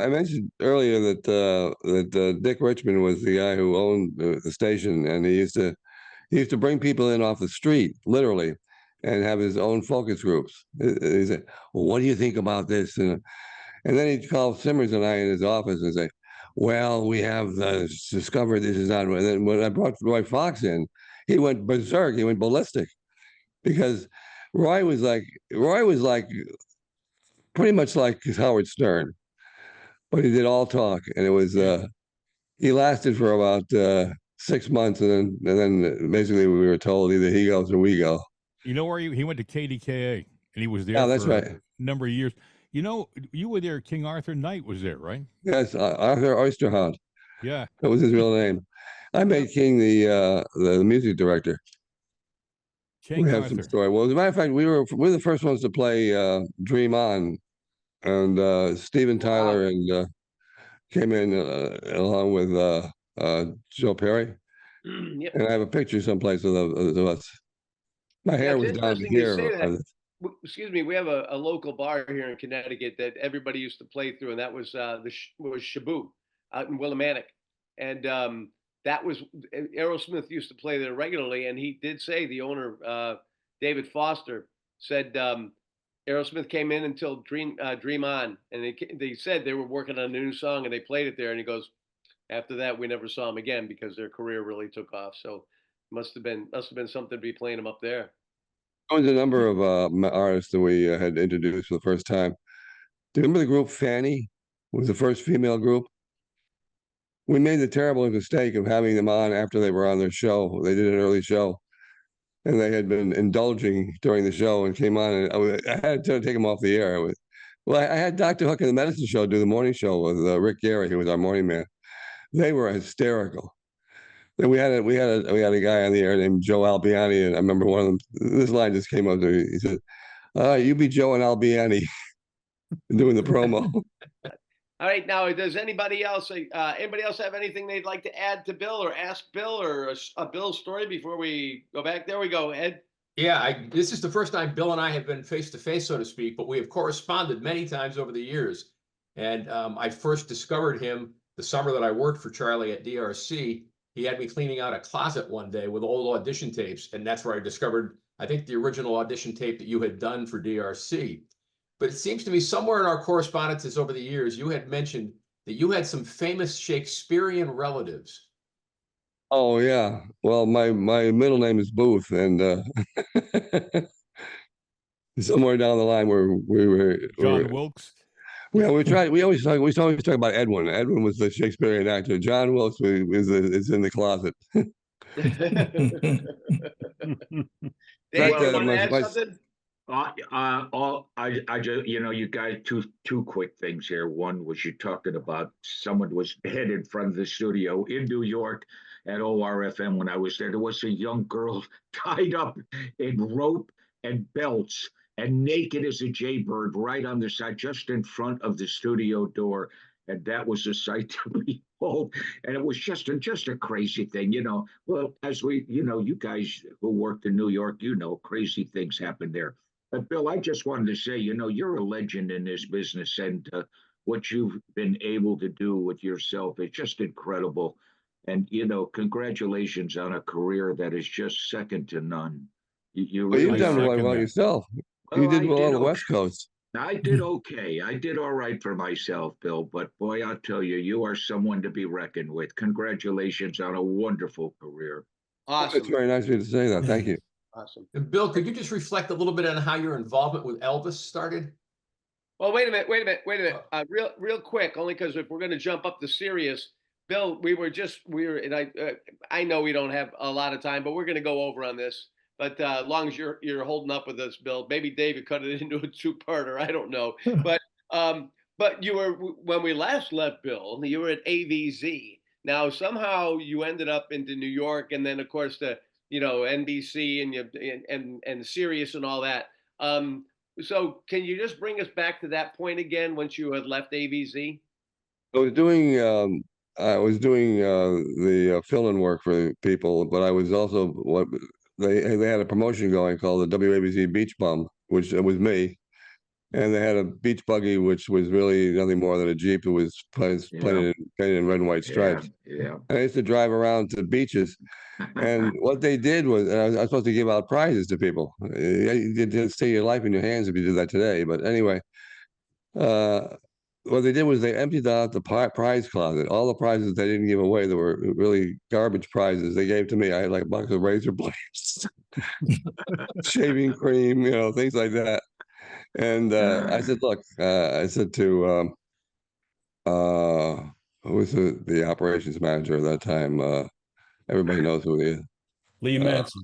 Speaker 9: mentioned earlier that Dick Richmond was the guy who owned the station, and he used to bring people in off the street, literally, and have his own focus groups. He said, "Well, what do you think about this?" And then he'd call Simmers and I in his office and say, "Well, we have discovered this is not." And then when I brought Roy Fox in, he went berserk. He went ballistic, because Roy was like pretty much like Howard Stern, but he did all talk, and it was he lasted for about 6 months, and then basically we were told either he goes or we go.
Speaker 10: You know where he went to KDKA, and he was there
Speaker 9: that's
Speaker 10: for
Speaker 9: right.
Speaker 10: a number of years. You know, you were there. King Arthur Knight was there, right?
Speaker 9: Yes, Arthur Oysterhound.
Speaker 10: Yeah,
Speaker 9: that was his real name. I made King the music director.
Speaker 10: King
Speaker 9: we have
Speaker 10: Arthur.
Speaker 9: some story. Well, as a matter of fact, we were the first ones to play "Dream On," and Steven Tyler and came in along with Joe Perry.
Speaker 2: Yep.
Speaker 9: And I have a picture someplace of us. My hair was down here.
Speaker 2: Excuse me, we have a local bar here in Connecticut that everybody used to play through, and that was was Shaboo out in Willimantic, and that was Aerosmith used to play there regularly, and he did say, the owner David Foster said Aerosmith came in until Dream On, and they said they were working on a new song, and they played it there, and he goes, after that we never saw them again because their career really took off. So must have been something to be playing them up there.
Speaker 9: There was a number of artists that we had introduced for the first time. Do you remember the group Fanny? Was the first female group. We made the terrible mistake of having them on after they were on their show. They did an early show, and they had been indulging during the show and came on, and I had to take them off the air. I had Dr. Hook and the Medicine Show do the morning show with Rick Gary, who was our morning man. They were hysterical. we had a guy on the air named Joe Albiani, and I remember one of them. This line just came up to me. He said, "You be Joe and Albiani," doing the promo.
Speaker 2: All right, now does anybody else have anything they'd like to add to Bill or ask Bill or a Bill story before we go back? There we go, Ed.
Speaker 7: Yeah, this is the first time Bill and I have been face to face, so to speak, but we have corresponded many times over the years. And I first discovered him the summer that I worked for Charlie at DRC. He had me cleaning out a closet one day with old audition tapes, and that's where I discovered, I think, the original audition tape that you had done for DRC. But it seems to me somewhere in our correspondences over the years, you had mentioned that you had some famous Shakespearean relatives.
Speaker 9: Oh yeah. Well, my middle name is Booth, and somewhere down the line where we were
Speaker 10: John Wilkes.
Speaker 9: Yeah, we always talk about Edwin. Edwin was the Shakespearean actor. John Wilkes is in the closet.
Speaker 2: Dave, you want to add something?
Speaker 11: I just, you guys, two quick things here. One was you talking about someone was dead in front of the studio in New York at ORFM when I was there. There was a young girl tied up in rope and belts and naked as a jaybird right on the side, just in front of the studio door. And that was a sight to behold. And it was just a crazy thing, Well, as we, you guys who worked in New York, crazy things happen there. But Bill, I just wanted to say, you're a legend in this business, and what you've been able to do with yourself is just incredible. And, congratulations on a career that is just second to none.
Speaker 9: You've done well yourself. You did well on the West Coast.
Speaker 11: I did okay. I did all right for myself, Bill. But boy, I'll tell you, you are someone to be reckoned with. Congratulations on a wonderful career.
Speaker 2: Awesome.
Speaker 9: It's very nice of you to say that. Thank you.
Speaker 2: Awesome.
Speaker 7: And Bill, could you just reflect a little bit on how your involvement with Elvis started?
Speaker 2: Well, wait a minute. Real quick, only because if we're going to jump up to serious, Bill, and I know we don't have a lot of time, but we're going to go over on this. But as long as you're holding up with us, Bill, maybe David cut it into a two-parter. I don't know. But you were, when we last left, Bill, you were at AVZ. Now somehow you ended up into New York, and then of course the NBC and Sirius and all that. So can you just bring us back to that point again once you had left AVZ?
Speaker 9: I was doing the fill-in work for people, but I was also they had a promotion going called the WABC Beach Bum, which was me, and they had a beach buggy, which was really nothing more than a Jeep. It was painted in red and white stripes.
Speaker 11: Yeah.
Speaker 9: And I used to drive around to beaches, and what they did was I was supposed to give out prizes to people. You didn't stay your life in your hands if you did that today. But anyway, what they did was they emptied out the prize closet. All the prizes they didn't give away that were really garbage prizes, they gave to me. I had like a box of razor blades, shaving cream, things like that. And I said, look, I said to who was the operations manager at that time? Everybody knows who he is.
Speaker 6: Lee Manson.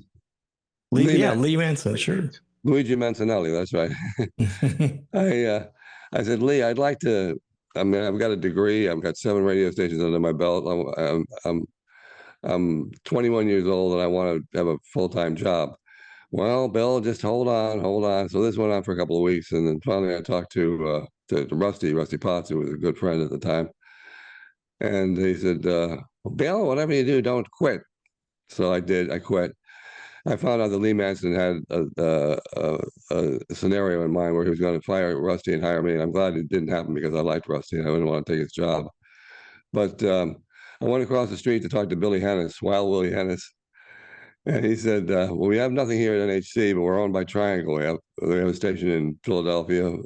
Speaker 3: Lee Manson, sure.
Speaker 9: Luigi Mancinelli, that's right. I said, Lee, I'd like to. I mean, I've got a degree. I've got 7 radio stations under my belt. I'm 21 years old, and I want to have a full-time job. Well, Bill, just hold on. So this went on for a couple of weeks, and then finally I talked to Rusty Potts, who was a good friend at the time, and he said, well, Bill, whatever you do, don't quit. So I did. I quit. I found out that Lee Manson had a scenario in mind where he was going to fire Rusty and hire me, and I'm glad it didn't happen because I liked Rusty and I wouldn't want to take his job. But I went across the street to talk to Billy Hennis, Wild Willie Hennis, and he said, well, we have nothing here at NHC, but we're owned by Triangle. We have a station in Philadelphia,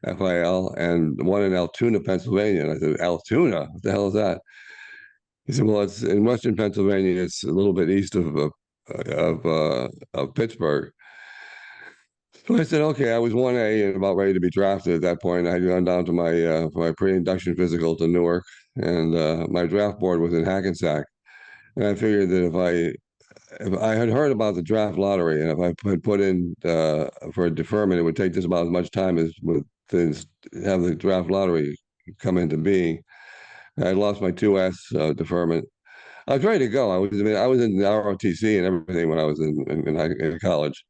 Speaker 9: FIL, and one in Altoona, Pennsylvania. And I said, Altoona? What the hell is that? He said, well, it's in Western Pennsylvania. It's a little bit east of Pittsburgh. So I said, okay. I was 1A and about ready to be drafted at that point. I had gone down to my pre-induction physical to Newark, and my draft board was in Hackensack. And I figured that if I had heard about the draft lottery, and if I had put in for a deferment, it would take just about as much time as to have the draft lottery come into being. I lost my 2S deferment. I was ready to go. I was in the ROTC and everything when I was in college,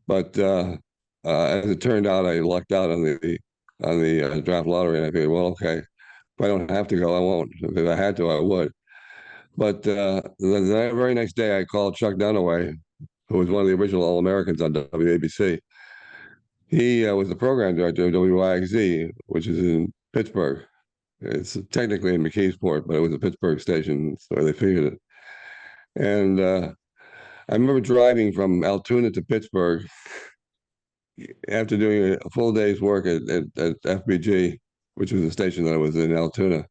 Speaker 9: but as it turned out, I lucked out on the draft lottery, and I figured, well, okay, if I don't have to go, I won't. If I had to, I would. But the very next day, I called Chuck Dunaway, who was one of the original All-Americans on WABC. He was the program director of WYXZ, which is in Pittsburgh. It's technically in McKeesport, but it was a Pittsburgh station, so they figured it. And I remember driving from Altoona to Pittsburgh after doing a full day's work at FBG, which was the station that I was in Altoona.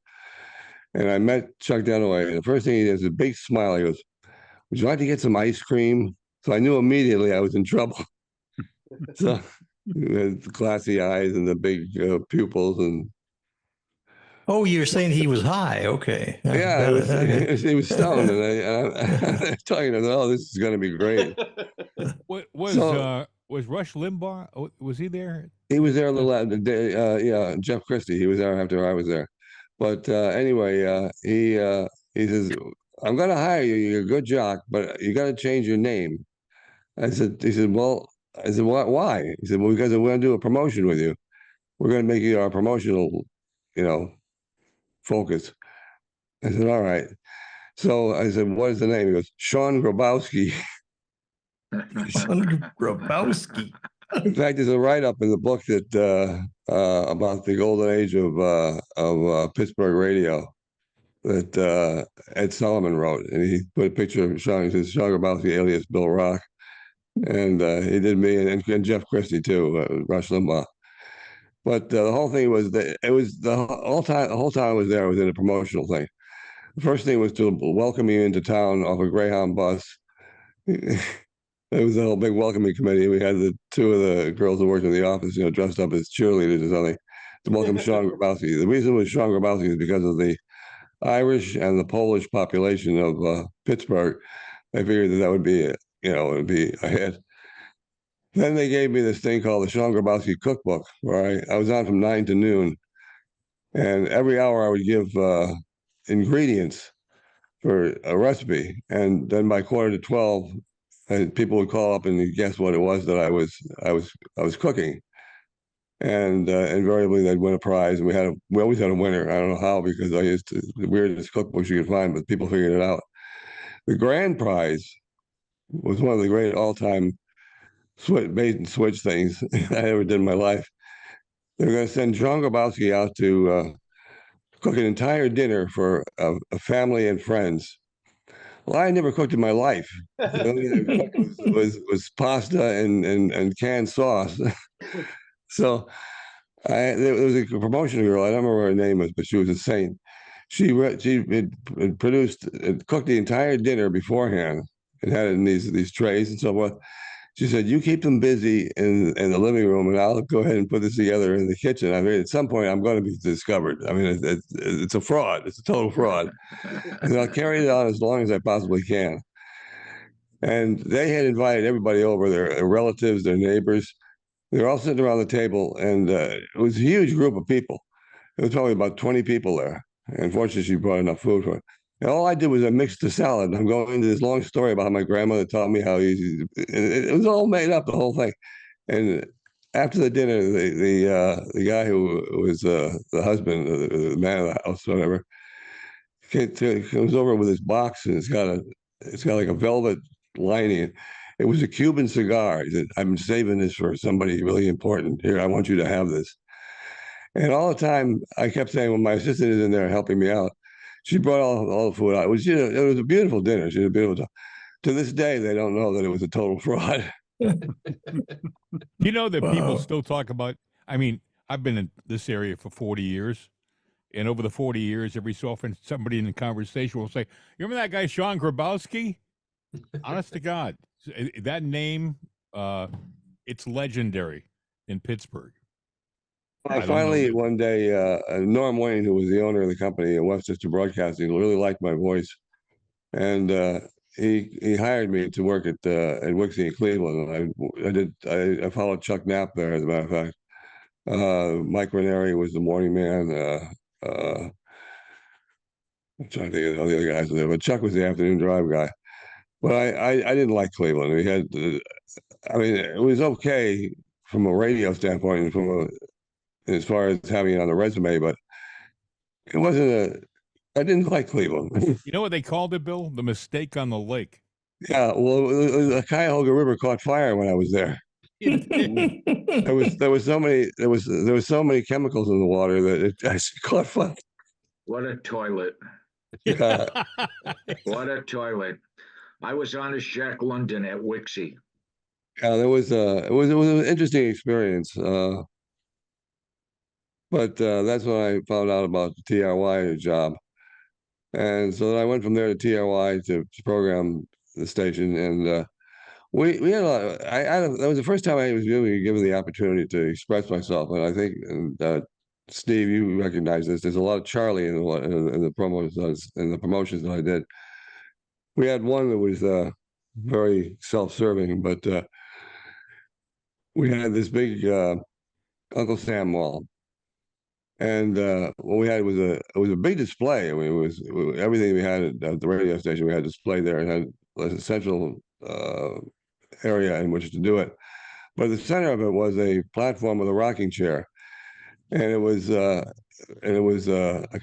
Speaker 9: And I met Chuck Dunaway, and the first thing he did is a big smile. He goes, "Would you like to get some ice cream?" So I knew immediately I was in trouble. So he had the classy eyes and the big pupils, and
Speaker 3: Oh, you're saying he was high? Okay.
Speaker 9: yeah,
Speaker 3: Okay.
Speaker 9: he was stoned, and I was telling him, "Oh, this is going to be great."
Speaker 10: Was Rush Limbaugh? Was he there?
Speaker 9: He was there a little day. Yeah, Jeff Christie. He was there after I was there. But anyway, he says, "I'm going to hire you. You're a good jock, but you got to change your name." He said, "Well," I said, "Why?" He said, "Well, because we're going to do a promotion with you. We're going to make you our promotional, focus." I said, "All right." So I said, "What is the name?" He goes, "Sean Grabowski."
Speaker 3: Sean Grabowski.
Speaker 9: In fact, there's a write-up in the book that about the golden age of Pittsburgh radio that Ed Solomon wrote, and he put a picture of Sean. He says Sean Grabowski, alias Bill Rock, and he did me and Jeff Christie too, Rush Limbaugh. But the whole thing was that it was the whole time I was there, I was in a promotional thing. The first thing was to welcome me into town off a Greyhound bus. It was a whole big welcoming committee. We had the two of the girls who worked in the office, dressed up as cheerleaders or something to welcome Sean Grabowski. The reason it was Sean Grabowski is because of the Irish and the Polish population of Pittsburgh. I figured that would be, it would be a hit. Then they gave me this thing called the Sean Grabowski Cookbook, where I was on from 9 to noon. And every hour I would give ingredients for a recipe. And then by 11:45, and people would call up and guess what it was that I was cooking, and invariably they'd win a prize. And we always had a winner. I don't know how, because I used the weirdest cookbooks you could find, but people figured it out. The grand prize was one of the great all-time bait and switch things I ever did in my life. They were going to send John Grabowski out to cook an entire dinner for a family and friends. Well, I never cooked in my life. The only thing I cooked was pasta and canned sauce. So there was a promotion girl. I don't remember what her name was, but she was a saint. She had cooked the entire dinner beforehand and had it in these trays and so forth. She said, "You keep them busy in the living room, and I'll go ahead and put this together in the kitchen." I mean, at some point, I'm going to be discovered. I mean, it's a fraud. It's a total fraud. And I'll carry it on as long as I possibly can. And they had invited everybody over, their relatives, their neighbors. They were all sitting around the table, and it was a huge group of people. There was probably about 20 people there. And fortunately, she brought enough food for it. And all I did was I mixed the salad. I'm going into this long story about how my grandmother taught me how easy. It was all made up, the whole thing. And after the dinner, the guy who was the husband, the man of the house, whatever, comes over with his box, and it's got like a velvet lining. It was a Cuban cigar. He said, "I'm saving this for somebody really important. Here, I want you to have this." And all the time, I kept saying, "Well, my assistant is in there helping me out." She brought all the food out. It was a beautiful dinner. She did a beautiful job. To this day, they don't know that it was a total fraud.
Speaker 10: You know that people still talk about. I mean, I've been in this area for 40 years, and over the 40 years, every so often somebody in the conversation will say, "You remember that guy Sean Grabowski?" Honest to God, that name, it's legendary in Pittsburgh.
Speaker 9: Finally, one day, Norm Wayne, who was the owner of the company in Westchester Broadcasting, really liked my voice, and he hired me to work at Wixie in Cleveland. And I followed Chuck Knapp there, as a matter of fact. Mike Ranieri was the morning man. I'm trying to think of all the other guys there, but Chuck was the afternoon drive guy. But I didn't like Cleveland. We had, I mean, it was okay from a radio standpoint and as far as having it on the resume, but it wasn't I didn't like Cleveland.
Speaker 10: You know what they called it, Bill? The mistake on the lake.
Speaker 9: Yeah, well, the Cuyahoga River caught fire when I was there. There was so many chemicals in the water that it actually caught fire.
Speaker 11: What a toilet. What a toilet. I was on as Jack London at Wixie.
Speaker 9: Yeah, it was an interesting experience. But that's when I found out about the TRY job. And so then I went from there to TRY to program the station. And we had a lot that was the first time I was really given the opportunity to express myself. And I think, Steve, you recognize this. There's a lot of Charlie in the promotions that I did. We had one that was very self-serving, but we had this big Uncle Sam wall. And what we had was it was a big display. I mean, it was everything we had at the radio station. We had displayed there and had a central area in which to do it. But the center of it was a platform with a rocking chair, and it was a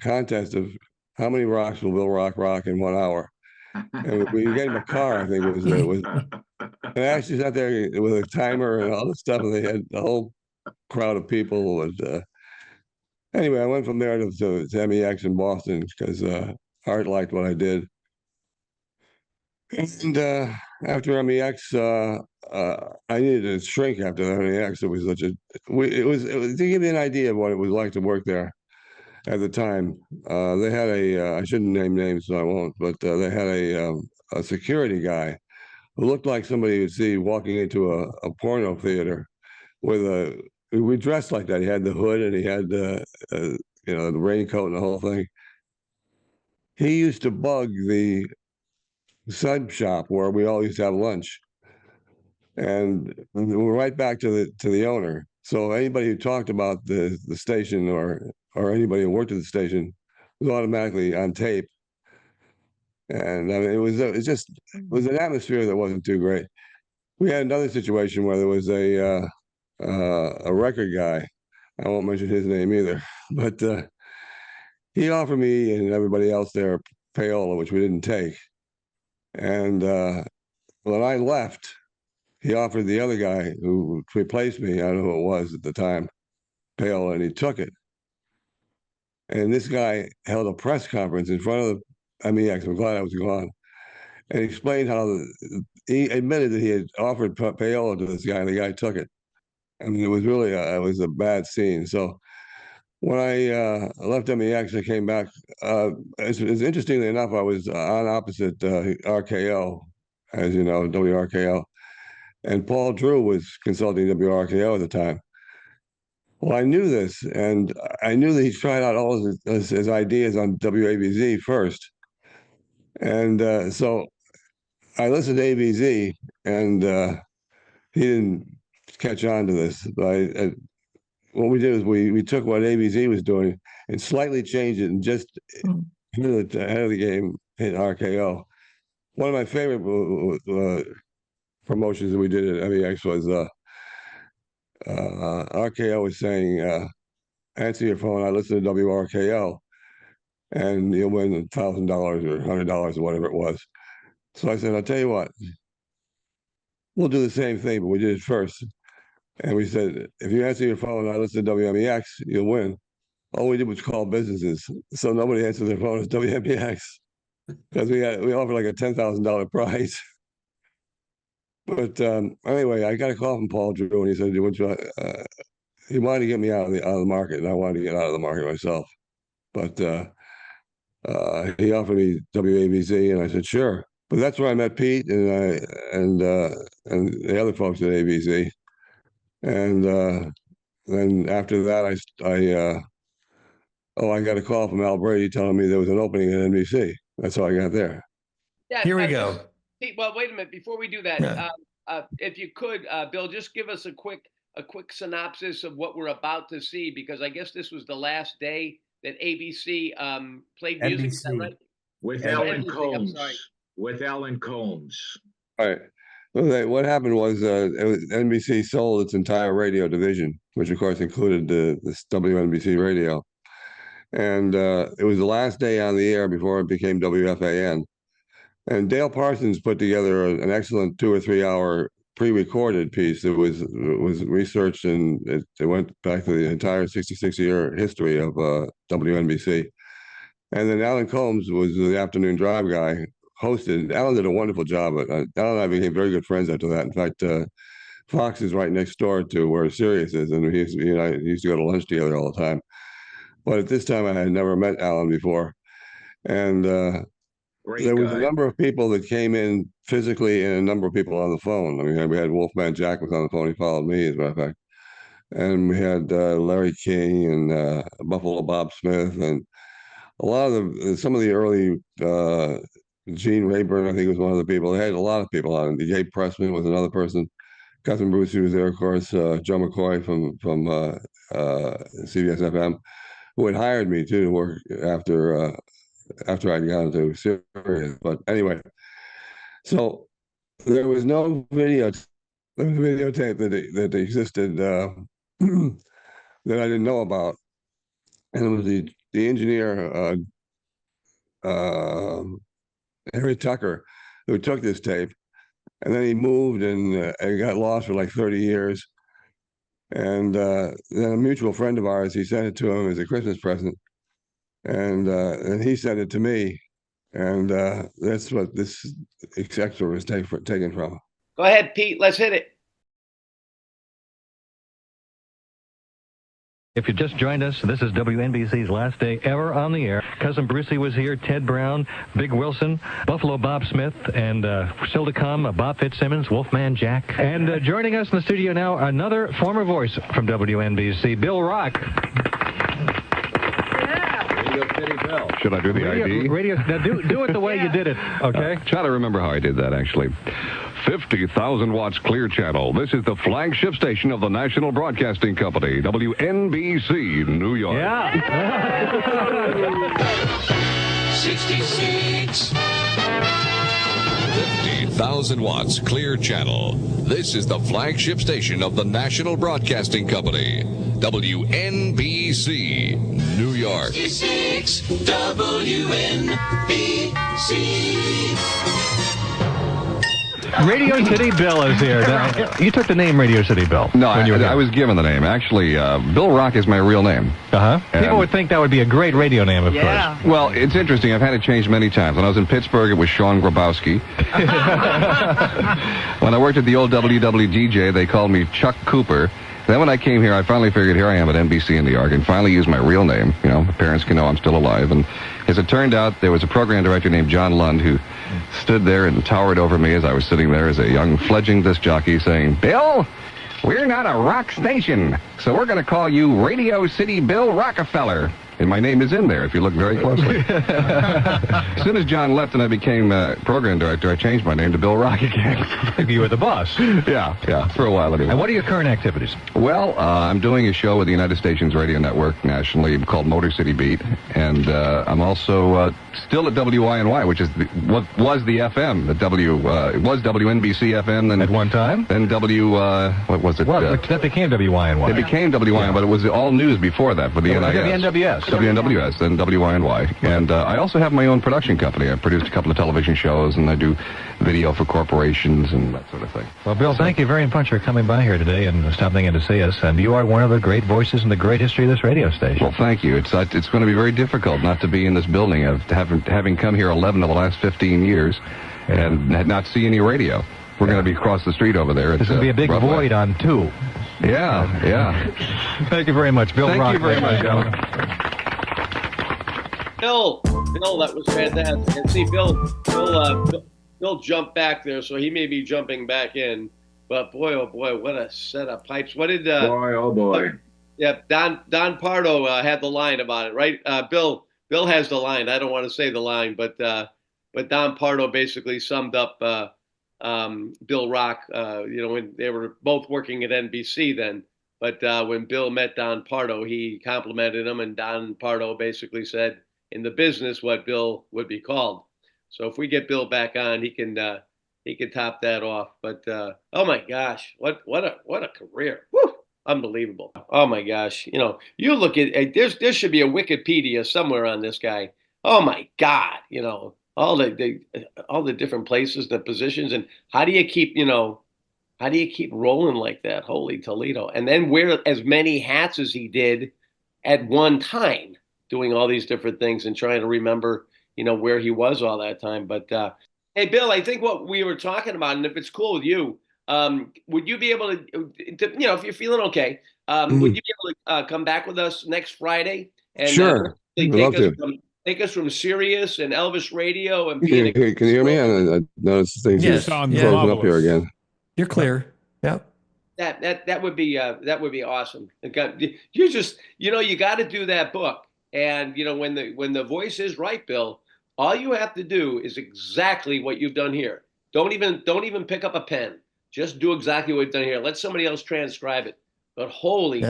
Speaker 9: contest of how many rocks will Bill rock in 1 hour. And we gave him a car. I think it was. And I actually sat there with a timer and all this stuff, and they had the whole crowd of people was. Anyway, I went from there to MEX in Boston because Art liked what I did. And after MEX, I needed to shrink after the MEX. It was to give you an idea of what it was like to work there at the time. They had I shouldn't name names, so I won't, but they had a security guy who looked like somebody you'd see walking into a porno theater with we dressed like that. He had the hood and he had the raincoat and the whole thing. He used to bug the sub shop where we all used to have lunch, and we're right back to the owner. So anybody who talked about the station or anybody who worked at the station was automatically on tape. And I mean, it was an atmosphere that wasn't too great. We had another situation where there was a record guy. I won't mention his name either, but he offered me and everybody else there payola, which we didn't take. And when I left, he offered the other guy who replaced me, I don't know who it was at the time, payola, and he took it. And this guy held a press conference in front of the MEX. I'm glad I was gone. And explained how he admitted that he had offered payola to this guy, and the guy took it. I mean, it was really it was a bad scene. So when I left MEX, I came back. It's interestingly enough, I was on opposite RKO, as you know, WRKO, and Paul Drew was consulting WRKO at the time. Well, I knew this, and I knew that he tried out all his ideas on WABZ first, and so I listened to ABZ, and he didn't catch on to this. But what we did is we took what ABZ was doing and slightly changed it, and just ahead of the game hit RKO. One of my favorite promotions that we did at MEX was RKO was saying, answer your phone, I listen to WRKO, and you'll win $1,000 or $100 or whatever it was. So I said, I'll tell you what, we'll do the same thing, but we did it first. And we said, if you answer your phone, I listen to WMEX, you'll win. All we did was call businesses. So nobody answered their phone as WMEX because we offered like a $10,000 prize. But anyway, I got a call from Paul Drew, and he said, he wanted to get me out of the market, and I wanted to get out of the market myself. But he offered me WABZ, and I said, sure. But that's where I met Pete and the other folks at ABZ. And then after that, I got a call from Al Brady telling me there was an opening at NBC. That's how I got there.
Speaker 2: Yeah,
Speaker 3: Here we go.
Speaker 2: Well, wait a minute. Before we do that, if you could, Bill, just give us a quick synopsis of what we're about to see, because I guess this was the last day that ABC played music. Is that right?
Speaker 11: With
Speaker 2: And
Speaker 11: Alan
Speaker 2: everything, I'm
Speaker 11: Combs.
Speaker 2: sorry.
Speaker 11: With Alan Combs.
Speaker 9: All right. What happened was, NBC sold its entire radio division, which of course included this WNBC Radio. And it was the last day on the air before it became WFAN. And Dale Parsons put together an excellent 2 or 3 hour pre-recorded piece that was researched, and it went back to the entire 66-year history of WNBC. And then Alan Combs was the afternoon drive guy, hosted. Alan did a wonderful job. Alan and I became very good friends after that. In fact, Fox is right next door to where Sirius is, and he used to go to lunch together all the time. But at this time, I had never met Alan before. And there was a number of people that came in physically and a number of people on the phone. I mean, we had Wolfman Jack was on the phone. He followed me, as a matter of fact. And we had Larry King and Buffalo Bob Smith, and a lot of some of the early Gene Rayburn, I think, was one of the people. They had a lot of people on it. Gabe Pressman was another person. Cousin Brucey was there, of course. Joe McCoy from CBS FM, who had hired me too to work after I'd gone to Sirius. But anyway, so there was no video. There was a videotape that existed that I didn't know about, and it was the engineer Harry Tucker who took this tape, and then he moved and got lost for like 30 years. And then a mutual friend of ours, he sent it to him as a Christmas present, and he sent it to me, and that's what this excerpt was taken from.
Speaker 2: Go ahead, Pete. Let's hit it.
Speaker 12: If you just joined us, this is WNBC's last day ever on the air. Cousin Brucey was here, Ted Brown, Big Wilson, Buffalo Bob Smith, and still to come, Bob Fitzsimmons, Wolfman Jack. And joining us in the studio now, another former voice from WNBC, Bill Rock.
Speaker 13: Should I do the ID?
Speaker 12: Now do it the way you did it, okay?
Speaker 13: Try to remember how I did that, actually. 50,000 watts clear channel. This is the flagship station of the National Broadcasting Company, WNBC, New York.
Speaker 12: Yeah.
Speaker 1: 66.
Speaker 14: 50,000 watts clear channel. This is the flagship station of the National Broadcasting Company, WNBC, New York.
Speaker 1: 66 WNBC.
Speaker 12: Radio City Bill is here. Now, you took the name Radio City Bill.
Speaker 13: No, I was given the name. Actually, Bill Rock is my real name.
Speaker 12: People would think that would be a great radio name, of course.
Speaker 13: Well, it's interesting. I've had it changed many times. When I was in Pittsburgh, it was Sean Grabowski. When I worked at the old WWDJ, they called me Chuck Cooper. Then when I came here, I finally figured here I am at NBC in New York and finally used my real name. You know, my parents can know I'm still alive. And as it turned out, there was a program director named John Lund who stood there and towered over me as I was sitting there as a young fledgling disc jockey saying, "Bill, we're not a rock station, so we're going to call you Radio City Bill Rockefeller." And my name is in there if you look very closely. As soon as John left and I became program director, I changed my name to Bill Rock again.
Speaker 12: You were the boss.
Speaker 13: Yeah, for a while anyway.
Speaker 12: And what are your current activities?
Speaker 13: Well, I'm doing a show with the United Stations Radio Network nationally called Motor City Beat, and I'm also still at WYNY, which is what was the FM. It was WNBC FM. Then
Speaker 12: at one time.
Speaker 13: Then what was it?
Speaker 12: Well, that became WYNY.
Speaker 13: It became WYNY, but it was all news before that for the NIS.
Speaker 12: The NWS.
Speaker 13: WNWS, then WYNY. And I also have my own production company. I've produced a couple of television shows, and I do video for corporations and that sort of thing.
Speaker 12: Well, Bill, thank you very much for coming by here today and stopping in to see us. And you are one of the great voices in the great history of this radio station.
Speaker 13: Well, thank you. It's going to be very difficult not to be in this building, having come here 11 of the last 15 years and not see any radio. We're going to be across the street over there.
Speaker 12: This will be a big void on 2.
Speaker 13: Yeah.
Speaker 12: Thank you very much, Bill Rock.
Speaker 13: Thank you very much, Alan.
Speaker 2: Bill, that was fantastic. And see, Bill jumped back there, so he may be jumping back in. But boy, oh boy, what a set of pipes! What did
Speaker 11: boy, oh boy?
Speaker 2: Yeah, Don Pardo had the line about it, right? Bill has the line. I don't want to say the line, but Don Pardo basically summed up Bill Rock. When they were both working at NBC then. But when Bill met Don Pardo, he complimented him, and Don Pardo basically said, in the business what Bill would be called. So if we get Bill back on, he can top that off. But oh my gosh, what a career! Woo! Unbelievable. Oh my gosh, you look at there should be a Wikipedia somewhere on this guy. Oh my God, all the different places, the positions, and how do you keep rolling like that? Holy Toledo. And then wear as many hats as he did at one time, doing all these different things and trying to remember, where he was all that time. But hey, Bill, I think what we were talking about, and if it's cool with you, would you be able to if you're feeling okay, would you be able to come back with us next Friday? And,
Speaker 9: sure. I'd love to.
Speaker 2: Take us from Sirius and Elvis Radio and
Speaker 9: can you hear me? I noticed things are closing up here again.
Speaker 3: You're clear. Yep.
Speaker 2: That would be awesome. You just you got to do that book, and when the voice is right, Bill, all you have to do is exactly what you've done here. Don't even pick up a pen. Just do exactly what you've done here. Let somebody else transcribe it. But holy,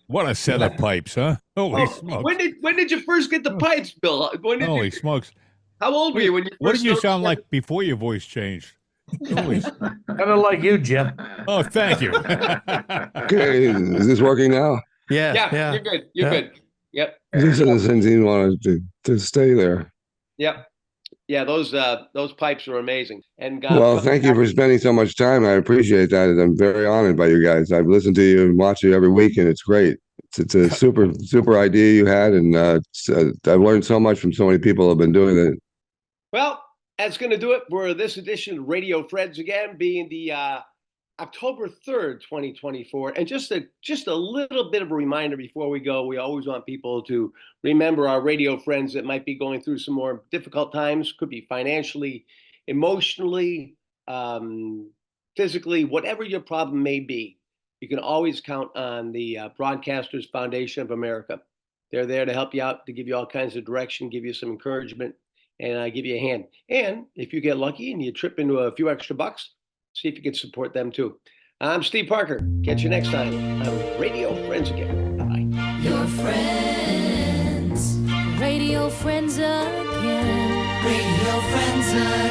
Speaker 10: what a set of pipes, huh? Holy smokes!
Speaker 2: When did you first get the pipes, Bill?
Speaker 10: Holy smokes!
Speaker 2: How old were you when you first?
Speaker 10: What did you sound like before your voice changed?
Speaker 4: Kind of like you, Jim.
Speaker 10: Oh, thank you.
Speaker 9: Okay, is this working now?
Speaker 2: Yeah. You're good. You're good. Yep.
Speaker 9: This is the things he wanted to stay there.
Speaker 2: Yep. Yeah, those pipes are amazing. And
Speaker 9: well, thank you for spending so much time. I appreciate that, and I'm very honored by you guys. I've listened to you and watched you every week, and it's great. It's a super idea you had, and I've learned so much from so many people who have been doing it.
Speaker 2: Well, that's going to do it for this edition of Radio Friends again, being the October 3rd, 2024. And just a little bit of a reminder before we go, we always want people to remember our radio friends that might be going through some more difficult times, could be financially, emotionally, physically, whatever your problem may be. You can always count on the Broadcasters Foundation of America. They're there to help you out, to give you all kinds of direction, give you some encouragement, and give you a hand. And if you get lucky and you trip into a few extra bucks, see if you can support them too. I'm Steve Parker. Catch you next time on Radio Friends again. Bye-bye.
Speaker 1: Your friends, Radio Friends again. Radio Friends again.